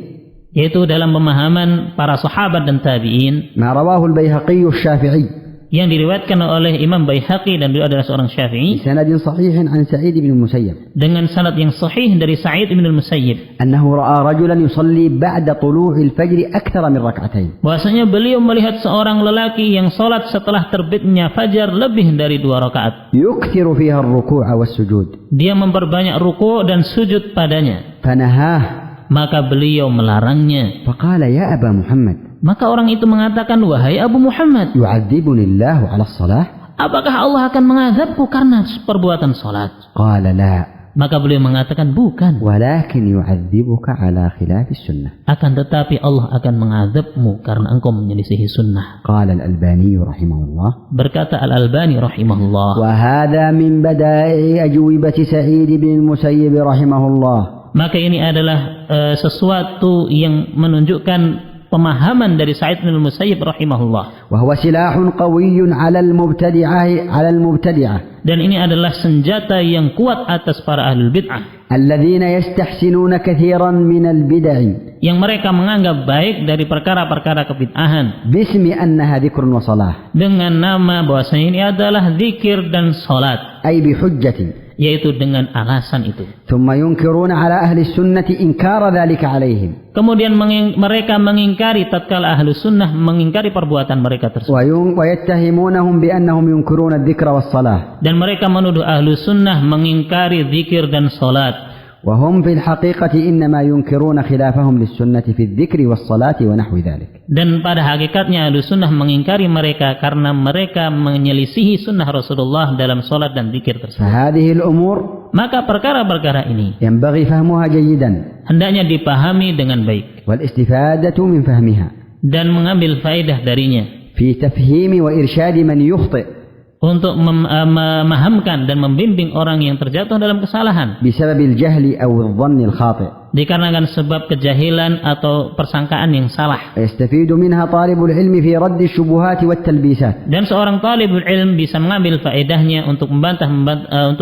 [SPEAKER 4] yaitu dalam pemahaman para sahabat dan tabi'in,
[SPEAKER 3] ما رواه البيهقي الشافعي
[SPEAKER 4] yang diriwayatkan oleh Imam Baihaqi, dan beliau adalah seorang Syafi'i,
[SPEAKER 3] بسند صحيح عن سعيد بن المسيب
[SPEAKER 4] dengan sanad yang sahih dari Sa'id bin al-Musayyib,
[SPEAKER 3] أنه رأى رجلا يصلي بعد طلوع الفجر أكثر من ركعتين.
[SPEAKER 4] bahwasanya beliau melihat seorang lelaki yang salat setelah terbitnya fajar lebih dari 2 rakaat.
[SPEAKER 3] يكثر فيها الركوع والسجود.
[SPEAKER 4] Dia memperbanyak ruku' dan sujud padanya.
[SPEAKER 3] فنهاه
[SPEAKER 4] Maka beliau melarangnya.
[SPEAKER 3] فقال يا أبا محمد
[SPEAKER 4] Maka orang itu mengatakan, wahai Abu Muhammad,
[SPEAKER 3] يعذبني الله على الصلاة؟
[SPEAKER 4] apakah Allah akan mengazabku karena perbuatan salat?
[SPEAKER 3] قال لا
[SPEAKER 4] Maka beliau mengatakan, bukan,
[SPEAKER 3] ولكن يعذبك على خلاف السنة.
[SPEAKER 4] akan tetapi Allah akan mengazabmu karena engkau menyelisihi sunnah.
[SPEAKER 3] قال الألباني رحمه الله
[SPEAKER 4] Berkata Al-Albani rahimahullah,
[SPEAKER 3] وهذا من بدائع أجوبة سعيد بن المسيب رحمه الله.
[SPEAKER 4] maka ini adalah sesuatu yang menunjukkan pemahaman dari Sa'id bin al-Musayyib rahimahullah.
[SPEAKER 3] وهو سلاح قوي على المبتدعة
[SPEAKER 4] Dan ini adalah senjata yang kuat atas para ahlul bid'ah,
[SPEAKER 3] الذين يستحسنون كثيرا من البدع
[SPEAKER 4] yang mereka menganggap baik dari perkara-perkara kebid'ahan
[SPEAKER 3] باسم أنها ذكر وصلاة،
[SPEAKER 4] dengan nama bahwasanya ini adalah zikir dan salat,
[SPEAKER 3] أي بحجة،
[SPEAKER 4] yaitu dengan alasan itu.
[SPEAKER 3] ثم ينكرون على أهل السنة إنكار ذلك عليهم،
[SPEAKER 4] Kemudian mereka mengingkari tatkala ahlu sunnah mengingkari perbuatan mereka tersebut,
[SPEAKER 3] ويتهمونهم بأنهم ينكرون الذكر والصلاة،
[SPEAKER 4] dan mereka menuduh ahlu sunnah mengingkari zikir dan salat.
[SPEAKER 3] وهم في الحقيقة إنما ينكرون خلافهم للسنة في الذكر والصلاة ونحو ذلك.
[SPEAKER 4] Dan pada hakikatnya ahlu sunnah mengingkari mereka karena mereka menyelisihi sunnah Rasulullah dalam salat dan zikir tersebut.
[SPEAKER 3] فهذه الأمور
[SPEAKER 4] Maka perkara-perkara ini
[SPEAKER 3] ينبغي فهمها جيدا
[SPEAKER 4] hendaknya dipahami dengan baik
[SPEAKER 3] والاستفادة من فهمها
[SPEAKER 4] dan mengambil faedah darinya
[SPEAKER 3] في تفهيم وإرشاد من يخطئ
[SPEAKER 4] untuk memahamkan dan membimbing orang yang terjatuh dalam kesalahan
[SPEAKER 3] بسبب الجهل أو الظن الخاطئ.
[SPEAKER 4] dikarenakan sebab kejahilan atau persangkaan yang salah.
[SPEAKER 3] يستفيد منها طالب العلم في رد الشبهات والتلبيسات.
[SPEAKER 4] Dan seorang talibul ilm bisa mengambil faedahnya untuk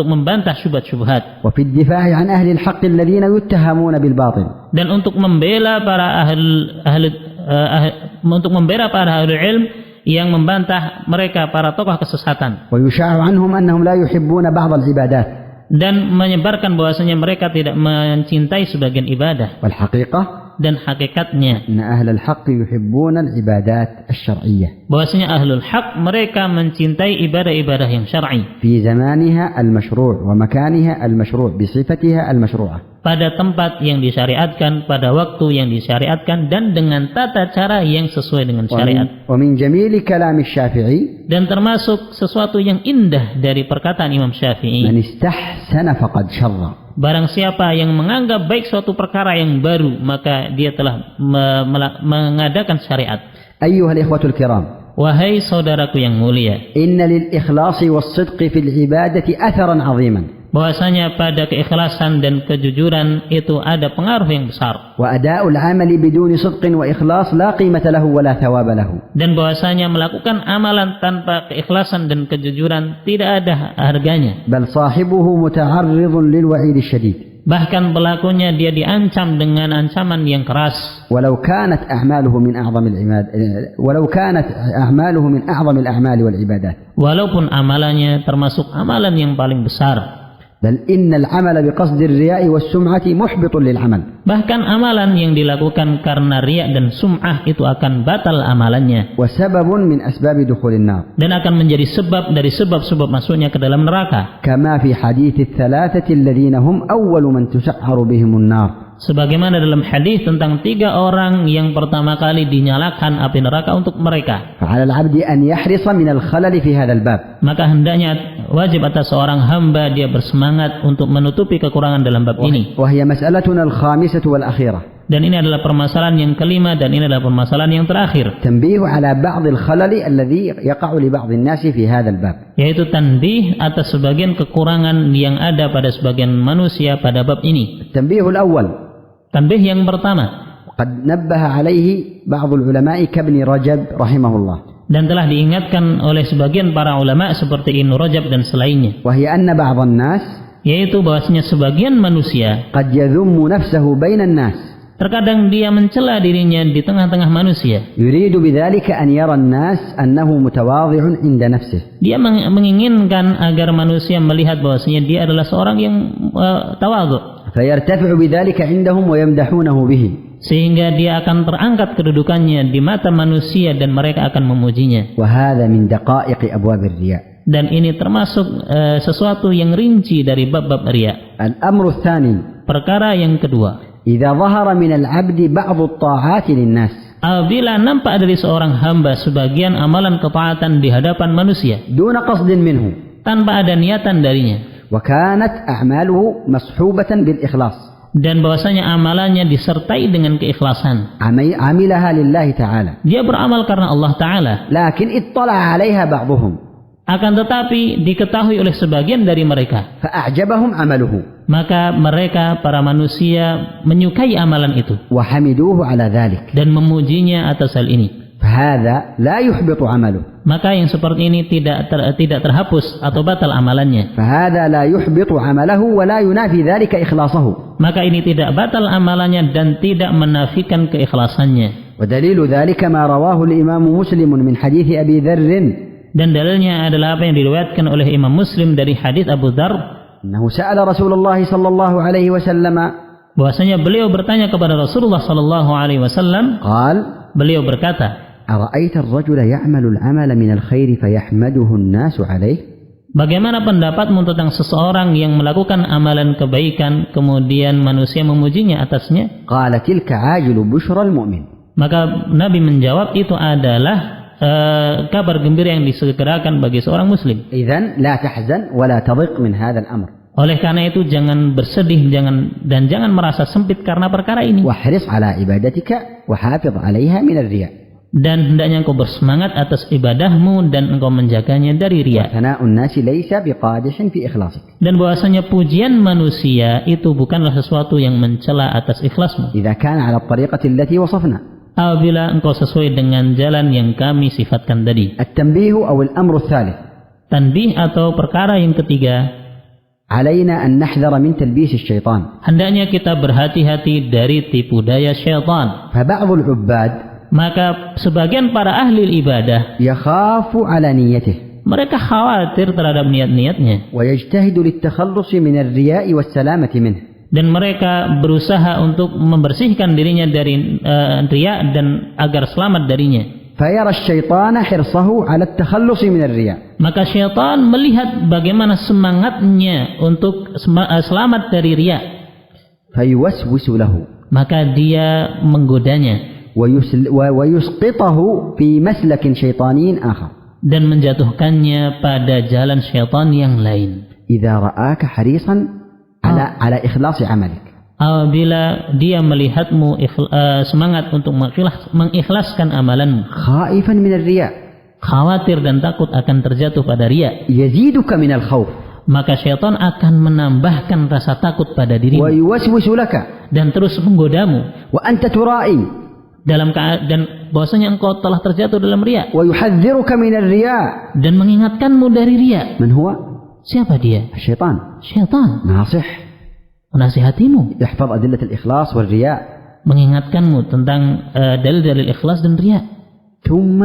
[SPEAKER 4] membantah syubhat-syubhat.
[SPEAKER 3] وفي الدفاع عن أهل الحق الذين يتهمون بالباطل.
[SPEAKER 4] Dan untuk membela para ahli ilm yang membantah mereka para tokoh kesesatan.
[SPEAKER 3] ويشاع عنهم أنهم لا يحبون بعض العبادات.
[SPEAKER 4] Dan menyebarkan bahwasanya mereka tidak mencintai sebagian ibadah.
[SPEAKER 3] والحقيقة
[SPEAKER 4] Dan hakikatnya
[SPEAKER 3] أن أهل الحق يحبون العبادات الشرعية
[SPEAKER 4] bahwasanya ahlul haq mereka mencintai ibadah-ibadah yang syar'i
[SPEAKER 3] في زمانها المشروع ومكانها المشروع بصفتها المشروعة.
[SPEAKER 4] pada tempat yang disyariatkan, pada waktu yang disyariatkan, dan dengan tata cara yang sesuai dengan syariat.
[SPEAKER 3] ومن جميل كلام الشافعي
[SPEAKER 4] Dan termasuk sesuatu yang indah dari perkataan Imam Syafi'i,
[SPEAKER 3] من استحسن فقد شر.
[SPEAKER 4] barang siapa yang menganggap baik suatu perkara yang baru, maka dia telah mengadakan syariat.
[SPEAKER 3] أيها الإخوة الكرام،
[SPEAKER 4] Wahai saudaraku yang mulia,
[SPEAKER 3] إن للإخلاص والصدق في العبادة أثرا عظيما.
[SPEAKER 4] bahwasanya pada keikhlasan dan kejujuran itu ada pengaruh yang besar.
[SPEAKER 3] وأداء العمل بدون صدق وإخلاص لا قيمة له ولا ثواب له.
[SPEAKER 4] Dan bahwasanya melakukan amalan tanpa keikhlasan dan kejujuran tidak ada harganya.
[SPEAKER 3] بل صاحبه متعرض للوعيد الشديد.
[SPEAKER 4] Bahkan pelakunya dia diancam dengan ancaman yang keras.
[SPEAKER 3] ولو كانت أعماله من أعظم الأعمال والعبادات.
[SPEAKER 4] Walaupun amalannya termasuk amalan yang paling besar.
[SPEAKER 3] بل إن العمل بقصد الرياء والسمعة محبط للعمل.
[SPEAKER 4] Bahkan amalan yang dilakukan karena riya dan sum'ah itu akan batal amalannya.
[SPEAKER 3] وسبب من أسباب دخول النار.
[SPEAKER 4] Dan akan menjadi sebab dari sebab-sebab masuknya ke dalam neraka.
[SPEAKER 3] كما في حديث الثلاثة الذين هم أول من تسعر بهم النار.
[SPEAKER 4] Sebagaimana dalam hadis tentang 3 orang yang pertama kali dinyalakan api neraka untuk mereka.
[SPEAKER 3] فعلى العبد أن يحرص من الخلل في هذا الباب.
[SPEAKER 4] Maka hendaknya wajib atas seorang hamba dia bersemangat untuk menutupi kekurangan dalam bab ini.
[SPEAKER 3] وهي مسألتنا الخامسة والأخيرة.
[SPEAKER 4] Dan ini adalah permasalahan yang kelima dan ini adalah permasalahan yang terakhir.
[SPEAKER 3] تنبيه على بعض الخلل الذي يقع لبعض الناس في هذا الباب.
[SPEAKER 4] Yaitu tanbih atas sebagian kekurangan yang ada pada sebagian manusia pada bab ini.
[SPEAKER 3] التنبيه الأول.
[SPEAKER 4] Tanbih yang pertama.
[SPEAKER 3] قد نبه عليه بعض العلماء كابن رجب رحمه الله.
[SPEAKER 4] Dan telah diingatkan oleh sebagian para ulama seperti Ibnu Rajab dan selainnya.
[SPEAKER 3] وهي أن بعض الناس.
[SPEAKER 4] Yaitu bahwasanya sebagian manusia.
[SPEAKER 3] قد يذم نفسه بين الناس.
[SPEAKER 4] Terkadang dia mencela dirinya di tengah-tengah manusia.
[SPEAKER 3] يريد بذلك أن يرى الناس أنه متواضع عند نفسه.
[SPEAKER 4] Dia menginginkan agar manusia melihat bahwasanya dia adalah seorang yang tawadhu.
[SPEAKER 3] فيرتفع بذلك عندهم ويمدحونه به.
[SPEAKER 4] Sehingga dia akan terangkat kedudukannya di mata manusia dan mereka akan memujinya.
[SPEAKER 3] وهذا من دقائق أبواب الرياء.
[SPEAKER 4] Dan ini termasuk sesuatu yang rinci dari bab-bab riya.
[SPEAKER 3] الأمر الثاني.
[SPEAKER 4] Perkara yang kedua.
[SPEAKER 3] إذا ظهر من العبد بعض الطاعات للناس.
[SPEAKER 4] Apabila nampak dari seorang hamba sebagian amalan ketaatan di hadapan manusia.
[SPEAKER 3] دون قصد منه.
[SPEAKER 4] Tanpa ada niatan darinya.
[SPEAKER 3] وكانت أعماله مصحوبة بالإخلاص.
[SPEAKER 4] Dan bahwasanya amalannya disertai dengan keikhlasan.
[SPEAKER 3] عملها لله تعالى.
[SPEAKER 4] Dia beramal karena Allah Ta'ala.
[SPEAKER 3] لكن اطلع عليها بعضهم.
[SPEAKER 4] Akan tetapi diketahui oleh sebagian dari mereka.
[SPEAKER 3] فأعجبهم عمله.
[SPEAKER 4] Maka mereka para manusia menyukai amalan itu.
[SPEAKER 3] وحمدوه على ذلك.
[SPEAKER 4] Dan memujinya atas hal ini.
[SPEAKER 3] فهذا لا يحبط عمله.
[SPEAKER 4] Maka yang seperti ini tidak terhapus atau batal amalannya.
[SPEAKER 3] فهذا لا يحبط عمله ولا ينافي ذلك إخلاصه.
[SPEAKER 4] Maka ini tidak batal amalannya dan tidak menafikan keikhlasannya.
[SPEAKER 3] ودليل ذلك ما رواه الإمام مسلم من حديث أبي ذر.
[SPEAKER 4] Dan dalilnya adalah apa yang diriwayatkan oleh Imam Muslim dari hadits Abu Dzar.
[SPEAKER 3] أنه سأل رسول الله صلى الله عليه وسلم.
[SPEAKER 4] Bahwasanya beliau bertanya kepada Rasulullah sallallahu alaihi wasallam.
[SPEAKER 3] قال.
[SPEAKER 4] Beliau berkata.
[SPEAKER 3] أرأيت الرجل يعمل العمل من الخير فيحمده الناس عليه.
[SPEAKER 4] Bagaimana pendapatmu tentang seseorang yang melakukan amalan kebaikan kemudian manusia memujinya atasnya?
[SPEAKER 3] قال تلك عاجل بشرى المؤمن.
[SPEAKER 4] Maka Nabi menjawab itu adalah kabar gembira yang disegerakan bagi seorang muslim.
[SPEAKER 3] إذن لا تحزن ولا تضق من هذا الأمر.
[SPEAKER 4] Oleh karena itu jangan bersedih jangan merasa sempit karena perkara ini.
[SPEAKER 3] واحرص على عبادتك وحافظ عليها من الرياء.
[SPEAKER 4] Dan hendaknya engkau bersemangat atas ibadahmu dan engkau menjaganya dari riya.
[SPEAKER 3] ثناء الناس ليس بقادح في إخلاصك.
[SPEAKER 4] Dan bahwasanya pujian manusia itu bukanlah sesuatu yang mencela atas ikhlasmu.
[SPEAKER 3] إذا كان على الطريقة التي وصفنا.
[SPEAKER 4] Apabila engkau sesuai dengan jalan yang kami sifatkan tadi.
[SPEAKER 3] التنبيه أو الأمر الثالث.
[SPEAKER 4] Tanbih atau perkara yang ketiga.
[SPEAKER 3] علينا أن نحذر من تلبيس الشيطان.
[SPEAKER 4] Hendaknya kita berhati-hati dari tipu daya syaitan.
[SPEAKER 3] فبعض العباد.
[SPEAKER 4] Maka sebagian para ahli ibadah
[SPEAKER 3] يخاف على نيته.
[SPEAKER 4] mereka khawatir terhadap niat-niatnya.
[SPEAKER 3] ويجتهد للتخلص من الرياء والسلامة منه.
[SPEAKER 4] Dan mereka berusaha untuk membersihkan dirinya dari riya dan agar selamat darinya.
[SPEAKER 3] فيرى الشيطان حرصه على التخلص من الرياء.
[SPEAKER 4] Maka syaitan melihat bagaimana semangatnya untuk selamat dari riya.
[SPEAKER 3] فيوسوس له.
[SPEAKER 4] Maka dia menggodanya.
[SPEAKER 3] ويسقطه في مسلك شيطاني آخر.
[SPEAKER 4] Dan menjatuhkannya pada jalan syaitan yang lain.
[SPEAKER 3] إذا رآك حريصا على إخلاص عملك.
[SPEAKER 4] Apabila dia melihatmu semangat untuk mengikhlaskan amalanmu.
[SPEAKER 3] خائفا من الرياء.
[SPEAKER 4] Khawatir dan takut akan terjatuh pada riya.
[SPEAKER 3] يزيدك من الخوف.
[SPEAKER 4] Maka syaitan akan menambahkan rasa takut pada dirimu.
[SPEAKER 3] ويوسوس لك.
[SPEAKER 4] Dan terus menggodamu.
[SPEAKER 3] وأنت ترائي.
[SPEAKER 4] Dan bahwasanya engkau telah terjatuh dalam riya.
[SPEAKER 3] ويحذرك من الرياء.
[SPEAKER 4] Dan mengingatkanmu dari riya.
[SPEAKER 3] من هو؟
[SPEAKER 4] Siapa dia?
[SPEAKER 3] الشيطان.
[SPEAKER 4] Syaitan.
[SPEAKER 3] ناصح.
[SPEAKER 4] Menasihatimu.
[SPEAKER 3] يحفظ أدلة الإخلاص والرياء.
[SPEAKER 4] Mengingatkanmu tentang dalil-dalil ikhlas dan riya.
[SPEAKER 3] ثم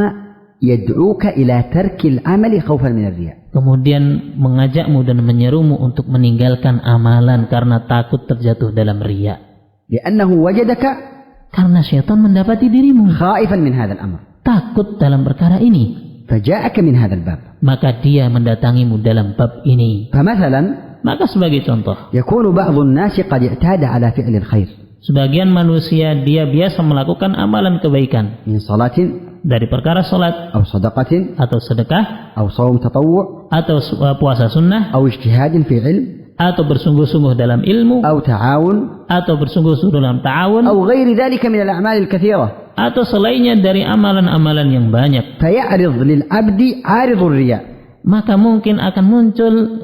[SPEAKER 3] يدعوك إلى ترك العمل خوفا من الرياء.
[SPEAKER 4] Kemudian mengajakmu dan menyerumu untuk meninggalkan amalan karena takut terjatuh dalam riya.
[SPEAKER 3] لأنه وجدك
[SPEAKER 4] Karena syaitan mendapati dirimu
[SPEAKER 3] خائفا من هذا الأمر.
[SPEAKER 4] takut dalam perkara ini.
[SPEAKER 3] فجاءك من هذا الباب.
[SPEAKER 4] Maka dia mendatangimu dalam bab ini.
[SPEAKER 3] فمثلا
[SPEAKER 4] Maka sebagai contoh,
[SPEAKER 3] يكون بعض الناس قد اعتاد على فعل الخير.
[SPEAKER 4] sebagian manusia dia biasa melakukan amalan kebaikan.
[SPEAKER 3] من صلاة.
[SPEAKER 4] Dari perkara salat.
[SPEAKER 3] أو صدقة.
[SPEAKER 4] Atau sedekah.
[SPEAKER 3] أو صوم تطوع.
[SPEAKER 4] Atau puasa sunnah.
[SPEAKER 3] أو اجتهاد في علم.
[SPEAKER 4] atau bersungguh-sungguh dalam ilmu,
[SPEAKER 3] أو تعاون
[SPEAKER 4] atau bersungguh-sungguh dalam ta'awun,
[SPEAKER 3] أو غير ذلك من الأعمال الكثيرة.
[SPEAKER 4] atau selainnya dari amalan-amalan yang banyak.
[SPEAKER 3] فيعرض للعبد عارض الرياء.
[SPEAKER 4] Maka mungkin akan muncul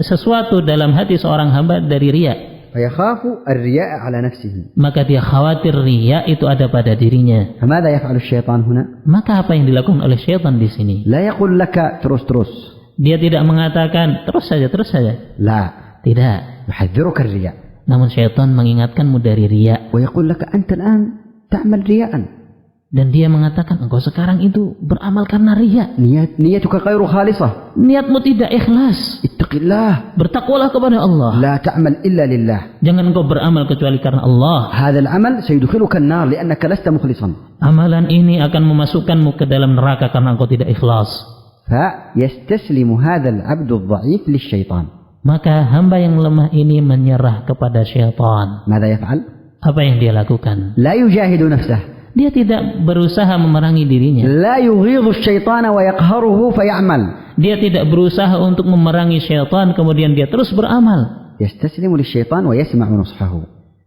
[SPEAKER 4] sesuatu dalam hati seorang hamba dari riya.
[SPEAKER 3] فيخاف الرياء على نفسه.
[SPEAKER 4] Maka dia khawatir riya itu ada pada dirinya.
[SPEAKER 3] فماذا يفعل الشيطان هنا؟
[SPEAKER 4] Maka apa yang dilakukan oleh syaitan di sini?
[SPEAKER 3] لا يقول لك ترس.
[SPEAKER 4] Dia tidak mengatakan terus saja.
[SPEAKER 3] لا.
[SPEAKER 4] Tidak.
[SPEAKER 3] يحذرك الرياء.
[SPEAKER 4] Namun syaitan mengingatkanmu dari riya.
[SPEAKER 3] ويقول لك أنت الآن تعمل رياء.
[SPEAKER 4] Dan dia mengatakan engkau sekarang itu beramal karena riya.
[SPEAKER 3] نيتك غير خالصة.
[SPEAKER 4] Niatmu tidak ikhlas.
[SPEAKER 3] اتق الله.
[SPEAKER 4] Bertakwalah kepada Allah.
[SPEAKER 3] لا تعمل إلا لله.
[SPEAKER 4] Jangan engkau beramal kecuali karena Allah.
[SPEAKER 3] هذا العمل سيدخلك النار لأنك لست مخلصا.
[SPEAKER 4] Amalan ini akan memasukkanmu ke dalam neraka karena engkau tidak ikhlas.
[SPEAKER 3] فيستسلم هذا العبد الضعيف للشيطان.
[SPEAKER 4] Maka hamba yang lemah ini menyerah kepada syaitan.
[SPEAKER 3] ماذا يفعل؟
[SPEAKER 4] Apa yang dia lakukan?
[SPEAKER 3] لا يجاهد نفسه.
[SPEAKER 4] Dia tidak berusaha memerangi dirinya.
[SPEAKER 3] لا يغيظ الشيطان ويقهره فيعمل.
[SPEAKER 4] Dia tidak berusaha untuk memerangi syaitan kemudian dia terus beramal.
[SPEAKER 3] يستسلم للشيطان ويسمع نصحه.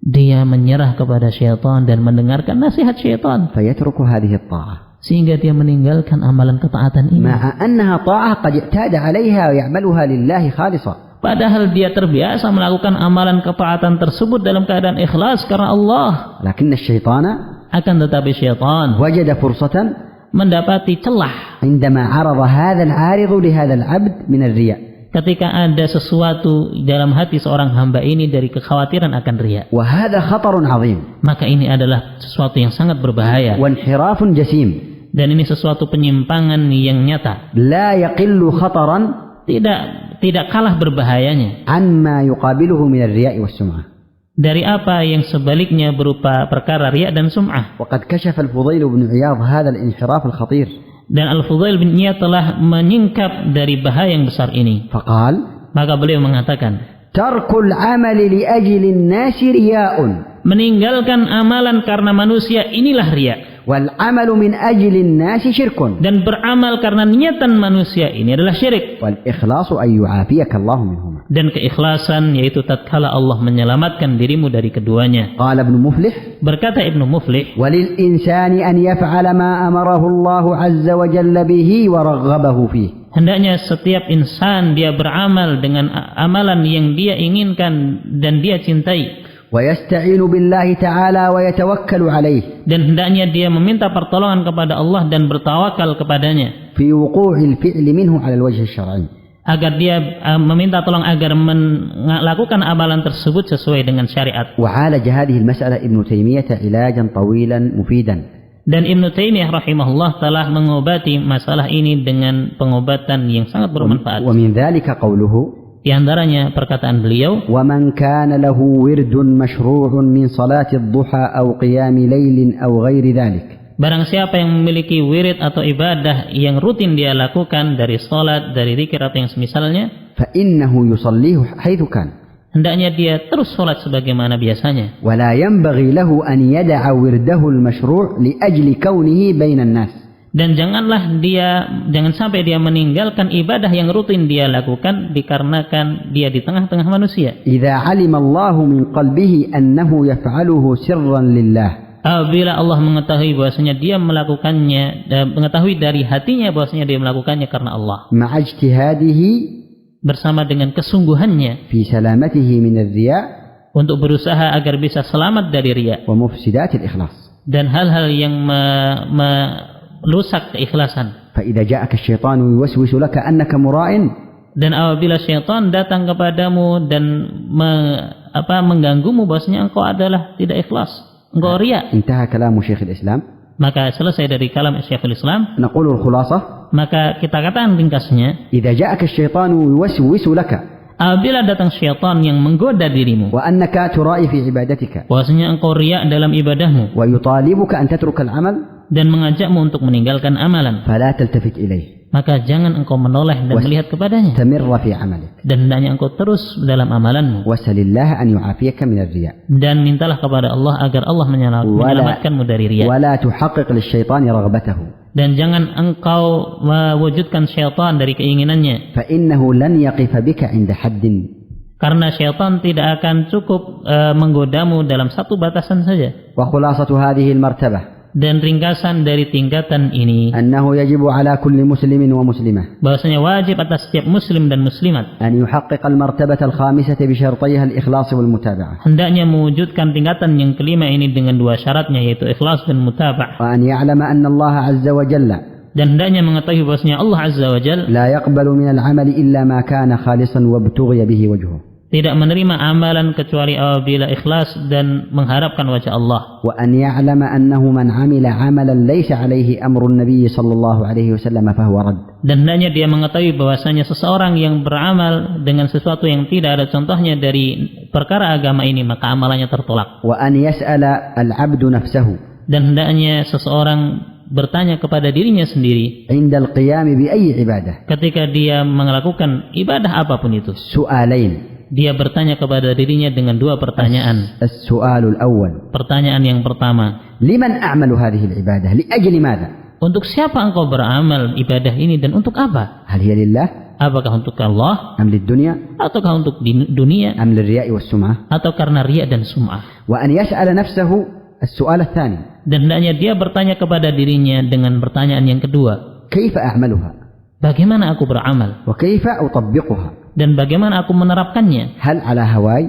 [SPEAKER 4] Dia menyerah kepada syaitan dan mendengarkan nasihat syaitan.
[SPEAKER 3] فيترك هذه الطاعة.
[SPEAKER 4] Sehingga dia meninggalkan amalan ketaatan ini.
[SPEAKER 3] مع أنها طاعة قد اعتاد عليها ويعملها لله خالصة.
[SPEAKER 4] Padahal dia terbiasa melakukan amalan ketaatan tersebut dalam keadaan ikhlas karena Allah.
[SPEAKER 3] لكن الشيطان
[SPEAKER 4] Akan tetapi syaitan
[SPEAKER 3] وجد فرصة
[SPEAKER 4] mendapati celah
[SPEAKER 3] عندما عرض هذا العارض لهذا العبد من الرياء.
[SPEAKER 4] ketika ada sesuatu dalam hati seorang hamba ini dari kekhawatiran akan riya.
[SPEAKER 3] وهذا خطر عظيم.
[SPEAKER 4] Maka ini adalah sesuatu yang sangat berbahaya.
[SPEAKER 3] وانحراف جسيم.
[SPEAKER 4] Dan ini sesuatu penyimpangan yang nyata.
[SPEAKER 3] لا يقل خطرا
[SPEAKER 4] Tidak kalah berbahayanya
[SPEAKER 3] عما يقابله من الرياء والسمعة.
[SPEAKER 4] dari apa yang sebaliknya berupa perkara riya dan sum'ah.
[SPEAKER 3] وقد كشف الفضيل بن عياض هذا الانحراف الخطير.
[SPEAKER 4] Dan Al-Fudail bin Iyad telah menyingkap dari bahaya yang besar ini.
[SPEAKER 3] فقال
[SPEAKER 4] Maka beliau mengatakan,
[SPEAKER 3] ترك العمل لأجل الناس رياء.
[SPEAKER 4] meninggalkan amalan karena manusia inilah riya.
[SPEAKER 3] والعمل من أجل الناس شرك.
[SPEAKER 4] Dan beramal karena niatan manusia ini adalah syirik.
[SPEAKER 3] والإخلاص أن يعافيك الله منهما.
[SPEAKER 4] Dan keikhlasan yaitu tatkala Allah menyelamatkan dirimu dari keduanya.
[SPEAKER 3] قال ابن مفلح
[SPEAKER 4] Berkata Ibnu Muflih,
[SPEAKER 3] وللإنسان أن يفعل ما أمره الله عز وجل به ورغبه فيه.
[SPEAKER 4] hendaknya setiap insan dia beramal dengan amalan yang dia inginkan dan dia cintai.
[SPEAKER 3] ويستعين بالله تعالى ويتوكل عليه.
[SPEAKER 4] Dan hendaknya dia meminta pertolongan kepada Allah dan bertawakal kepadanya.
[SPEAKER 3] في وقوع الفعل منه على الوجه الشرعي.
[SPEAKER 4] Agar dia meminta tolong agar melakukan amalan tersebut sesuai dengan syariat.
[SPEAKER 3] وعالج هذه المسألة ابن تيمية علاجا طويلا مفيدا.
[SPEAKER 4] Dan Ibnu Taimiyah rahimahullah telah mengobati masalah ini dengan pengobatan yang sangat bermanfaat.
[SPEAKER 3] ومن ذلك قوله
[SPEAKER 4] Di antaranya perkataan beliau,
[SPEAKER 3] ومن كان له ورد مشروع من صلاة الضحى أو قيام ليل أو غير ذلك.
[SPEAKER 4] barang siapa yang memiliki wirid atau ibadah yang rutin dia lakukan dari salat, dari zikir atau yang semisalnya,
[SPEAKER 3] فإنه يصليه حيث كان.
[SPEAKER 4] hendaknya dia terus salat sebagaimana biasanya.
[SPEAKER 3] ولا ينبغي له أن يدع ورده المشروع لأجل كونه بين الناس.
[SPEAKER 4] Dan jangan sampai dia meninggalkan ibadah yang rutin dia lakukan dikarenakan dia di tengah-tengah manusia.
[SPEAKER 3] إذا علم الله من قلبه أنه يفعله سرا لله.
[SPEAKER 4] Apabila Allah mengetahui bahwasanya dia melakukannya, dan mengetahui dari hatinya bahwasanya dia melakukannya karena Allah.
[SPEAKER 3] مع اجتهاده
[SPEAKER 4] bersama dengan kesungguhannya
[SPEAKER 3] في سلامته من الرياء
[SPEAKER 4] untuk berusaha agar bisa selamat dari riya
[SPEAKER 3] ومفسدات الإخلاص.
[SPEAKER 4] dan hal-hal yang merusak keikhlasan.
[SPEAKER 3] فإذا جاءك الشيطان يوسوس لك أنك مراء.
[SPEAKER 4] Dan apabila syaitan datang kepadamu dan mengganggumu bahwasanya engkau adalah tidak ikhlas, engkau riya.
[SPEAKER 3] انتهى كلام شيخ الإسلام.
[SPEAKER 4] Maka selesai dari kalam Syekhul Islam.
[SPEAKER 3] نقول الخلاصة.
[SPEAKER 4] Maka kita katakan ringkasnya,
[SPEAKER 3] إذا جاءك الشيطان يوسوس لك
[SPEAKER 4] apabila datang syaitan yang menggoda dirimu
[SPEAKER 3] وأنك ترائي في عبادتك
[SPEAKER 4] bahwasanya engkau riya dalam ibadahmu
[SPEAKER 3] ويطالبك أن تترك العمل
[SPEAKER 4] dan mengajakmu untuk meninggalkan amalan,
[SPEAKER 3] فلا تلتفت إليه.
[SPEAKER 4] maka jangan engkau menoleh dan melihat kepadanya.
[SPEAKER 3] استمر في عملك.
[SPEAKER 4] Dan hendaknya engkau terus dalam amalanmu.
[SPEAKER 3] وسل الله أن يعافيك من الرياء.
[SPEAKER 4] Dan mintalah kepada Allah agar Allah menyelamatkanmu dari riya.
[SPEAKER 3] ولا تحقق للشيطان رغبته.
[SPEAKER 4] Dan jangan engkau mewujudkan syaitan dari keinginannya.
[SPEAKER 3] فإنه لن يقف بك عند حد.
[SPEAKER 4] Karena syaitan tidak akan cukup menggodamu dalam satu batasan saja.
[SPEAKER 3] وخلاصة هذه المرتبة
[SPEAKER 4] Dan ringkasan dari tingkatan ini,
[SPEAKER 3] أنه يجب على كل مسلم ومسلمة
[SPEAKER 4] bahwasanya wajib atas setiap muslim dan muslimat
[SPEAKER 3] أن يحقق المرتبة الخامسة بشرطيها الإخلاص والمتابعة,
[SPEAKER 4] hendaknya mewujudkan tingkatan yang kelima ini dengan dua syaratnya, yaitu ikhlas dan mutaba'ah.
[SPEAKER 3] وأن يعلم أن الله عز وجل
[SPEAKER 4] Dan hendaknya mengetahui bahwasanya Allah Azza wa Jalla
[SPEAKER 3] لا يقبل من العمل إلا ما كان خالصا وابتغي به وجهه,
[SPEAKER 4] tidak menerima amalan kecuali apabila ikhlas dan mengharapkan wajah Allah.
[SPEAKER 3] وأن يعلم أنه من عمل عملا ليس عليه أمر النبي صلى الله عليه وسلم فهو رد.
[SPEAKER 4] Dan hendaknya dia mengetahui bahwasanya seseorang yang beramal dengan sesuatu yang tidak ada contohnya dari perkara agama ini, maka amalannya tertolak.
[SPEAKER 3] وأن يسأل العبد نفسه
[SPEAKER 4] Dan hendaknya seseorang bertanya kepada dirinya sendiri
[SPEAKER 3] عند القيام بأي عبادة
[SPEAKER 4] ketika dia melakukan ibadah apapun itu.
[SPEAKER 3] سؤالين.
[SPEAKER 4] Dia bertanya kepada dirinya dengan dua pertanyaan.
[SPEAKER 3] السؤال الأول:
[SPEAKER 4] Pertanyaan yang pertama,
[SPEAKER 3] لمن أعمل هذه العبادة؟ لأجل ماذا؟
[SPEAKER 4] untuk siapa engkau beramal ibadah ini dan untuk apa?
[SPEAKER 3] هل هي لله
[SPEAKER 4] Apakah untuk Allah
[SPEAKER 3] أم للدنيا
[SPEAKER 4] ataukah untuk dunia
[SPEAKER 3] أم للرياء والسمعة؟
[SPEAKER 4] atau karena riya dan sum'ah?
[SPEAKER 3] وأن يسأل نفسه السؤال الثاني:
[SPEAKER 4] Dan hendaknya dia bertanya kepada dirinya dengan pertanyaan yang kedua,
[SPEAKER 3] كيف أعملها؟
[SPEAKER 4] bagaimana aku beramal
[SPEAKER 3] وكيف أطبقها؟
[SPEAKER 4] dan bagaimana aku menerapkannya?
[SPEAKER 3] هل على هواي؟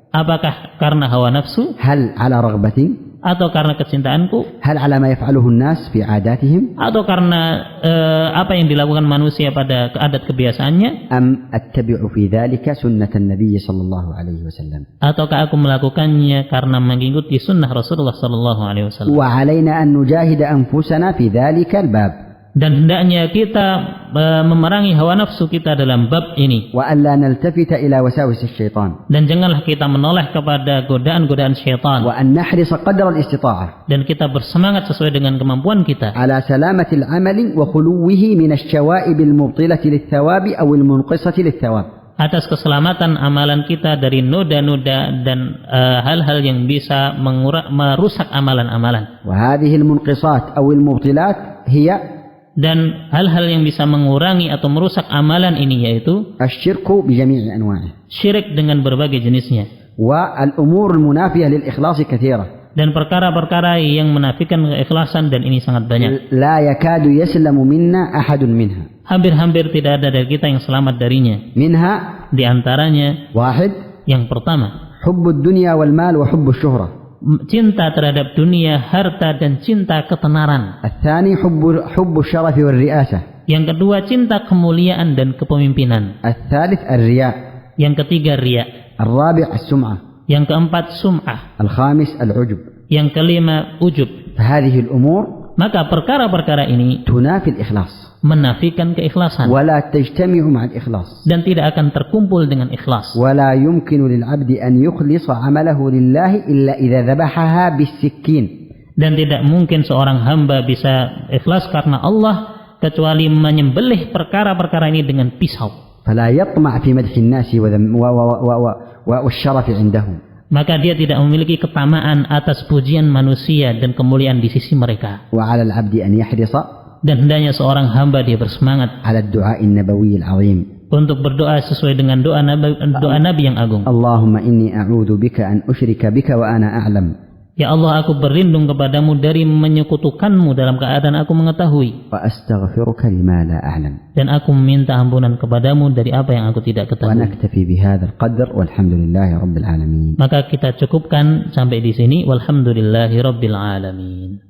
[SPEAKER 4] Apakah karena hawa nafsu
[SPEAKER 3] هل على رغبتي؟
[SPEAKER 4] atau karena kecintaanku
[SPEAKER 3] هل على ما يفعله الناس في عاداتهم؟
[SPEAKER 4] atau karena apa yang dilakukan manusia pada adat kebiasaannya?
[SPEAKER 3] أم أتبع في ذلك سنة النبي صلى الله عليه وسلم؟
[SPEAKER 4] Ataukah aku melakukannya karena mengikuti sunnah Rasulullah sallallahu alaihi wasallam?
[SPEAKER 3] وعلينا أن نجاهد أنفسنا في ذلك الباب,
[SPEAKER 4] Dan hendaknya kita memerangi hawa nafsu kita dalam bab ini.
[SPEAKER 3] وأن لا نلتفت إلى وساوس الشيطان,
[SPEAKER 4] Dan janganlah kita menoleh kepada godaan-godaan syaitan.
[SPEAKER 3] وأن نحرص قدر الاستطاعة
[SPEAKER 4] Dan kita bersemangat sesuai dengan kemampuan kita
[SPEAKER 3] على سلامة العمل وخلوه من الشوائب المبطلة للثواب أو المنقصة للثواب,
[SPEAKER 4] atas keselamatan amalan kita dari noda-noda dan hal-hal yang bisa merusak amalan-amalan.
[SPEAKER 3] وهذه المنقصات أو المبطلات هي
[SPEAKER 4] Dan hal-hal yang bisa mengurangi atau merusak amalan ini yaitu
[SPEAKER 3] الشرك بجميع أنواعه,
[SPEAKER 4] syirik dengan berbagai jenisnya,
[SPEAKER 3] والأمور المنافية للإخلاص كثيرة,
[SPEAKER 4] dan perkara-perkara yang menafikan keikhlasan, dan ini sangat banyak.
[SPEAKER 3] لا يكاد يسلم منا أحد منها.
[SPEAKER 4] Hampir-hampir tidak ada dari kita yang selamat darinya.
[SPEAKER 3] منها
[SPEAKER 4] Di antaranya,
[SPEAKER 3] واحد:
[SPEAKER 4] yang pertama,
[SPEAKER 3] حب الدنيا والمال وحب الشهرة.
[SPEAKER 4] cinta terhadap dunia, harta, dan cinta ketenaran.
[SPEAKER 3] الثاني حب الشرف والرئاسة.
[SPEAKER 4] Yang kedua, cinta kemuliaan dan kepemimpinan.
[SPEAKER 3] الثالث الرياء.
[SPEAKER 4] Yang ketiga, riya.
[SPEAKER 3] الرابع السمعة.
[SPEAKER 4] Yang keempat, sum'ah.
[SPEAKER 3] الخامس العجب.
[SPEAKER 4] Yang kelima, ujub.
[SPEAKER 3] فهذه الأمور
[SPEAKER 4] Maka perkara-perkara ini
[SPEAKER 3] تنافي الإخلاص
[SPEAKER 4] menafikan keikhlasan
[SPEAKER 3] ولا تجتمع مع الإخلاص,
[SPEAKER 4] dan tidak akan terkumpul dengan ikhlas.
[SPEAKER 3] ولا يمكن للعبد أن يخلص عمله لله إلا إذا ذبحها بالسكين.
[SPEAKER 4] Dan tidak mungkin seorang hamba bisa ikhlas karena Allah kecuali menyembelih perkara-perkara ini dengan pisau.
[SPEAKER 3] فلا يطمع في مدح الناس والشرف عندهم.
[SPEAKER 4] Maka dia tidak memiliki ketamaan atas pujian manusia dan kemuliaan di sisi mereka.
[SPEAKER 3] وعلى العبد أن يحرص
[SPEAKER 4] Dan hendaknya seorang hamba dia bersemangat
[SPEAKER 3] على الدعاء النبوي العظيم
[SPEAKER 4] untuk berdoa sesuai dengan doa Nabi yang agung.
[SPEAKER 3] اللهم إني أعوذ بك أن أشرك بك وأنا أعلم,
[SPEAKER 4] Ya Allah, aku berlindung kepadamu dari menyekutukanmu dalam keadaan aku mengetahui,
[SPEAKER 3] وأستغفرك لما لا أعلم.
[SPEAKER 4] dan aku meminta ampunan kepadamu dari apa yang aku tidak ketahui.
[SPEAKER 3] ونكتفي بهذا القدر والحمد لله رب العالمين.
[SPEAKER 4] Maka kita cukupkan sampai di sini. Walhamdulillahi rabbil alamin.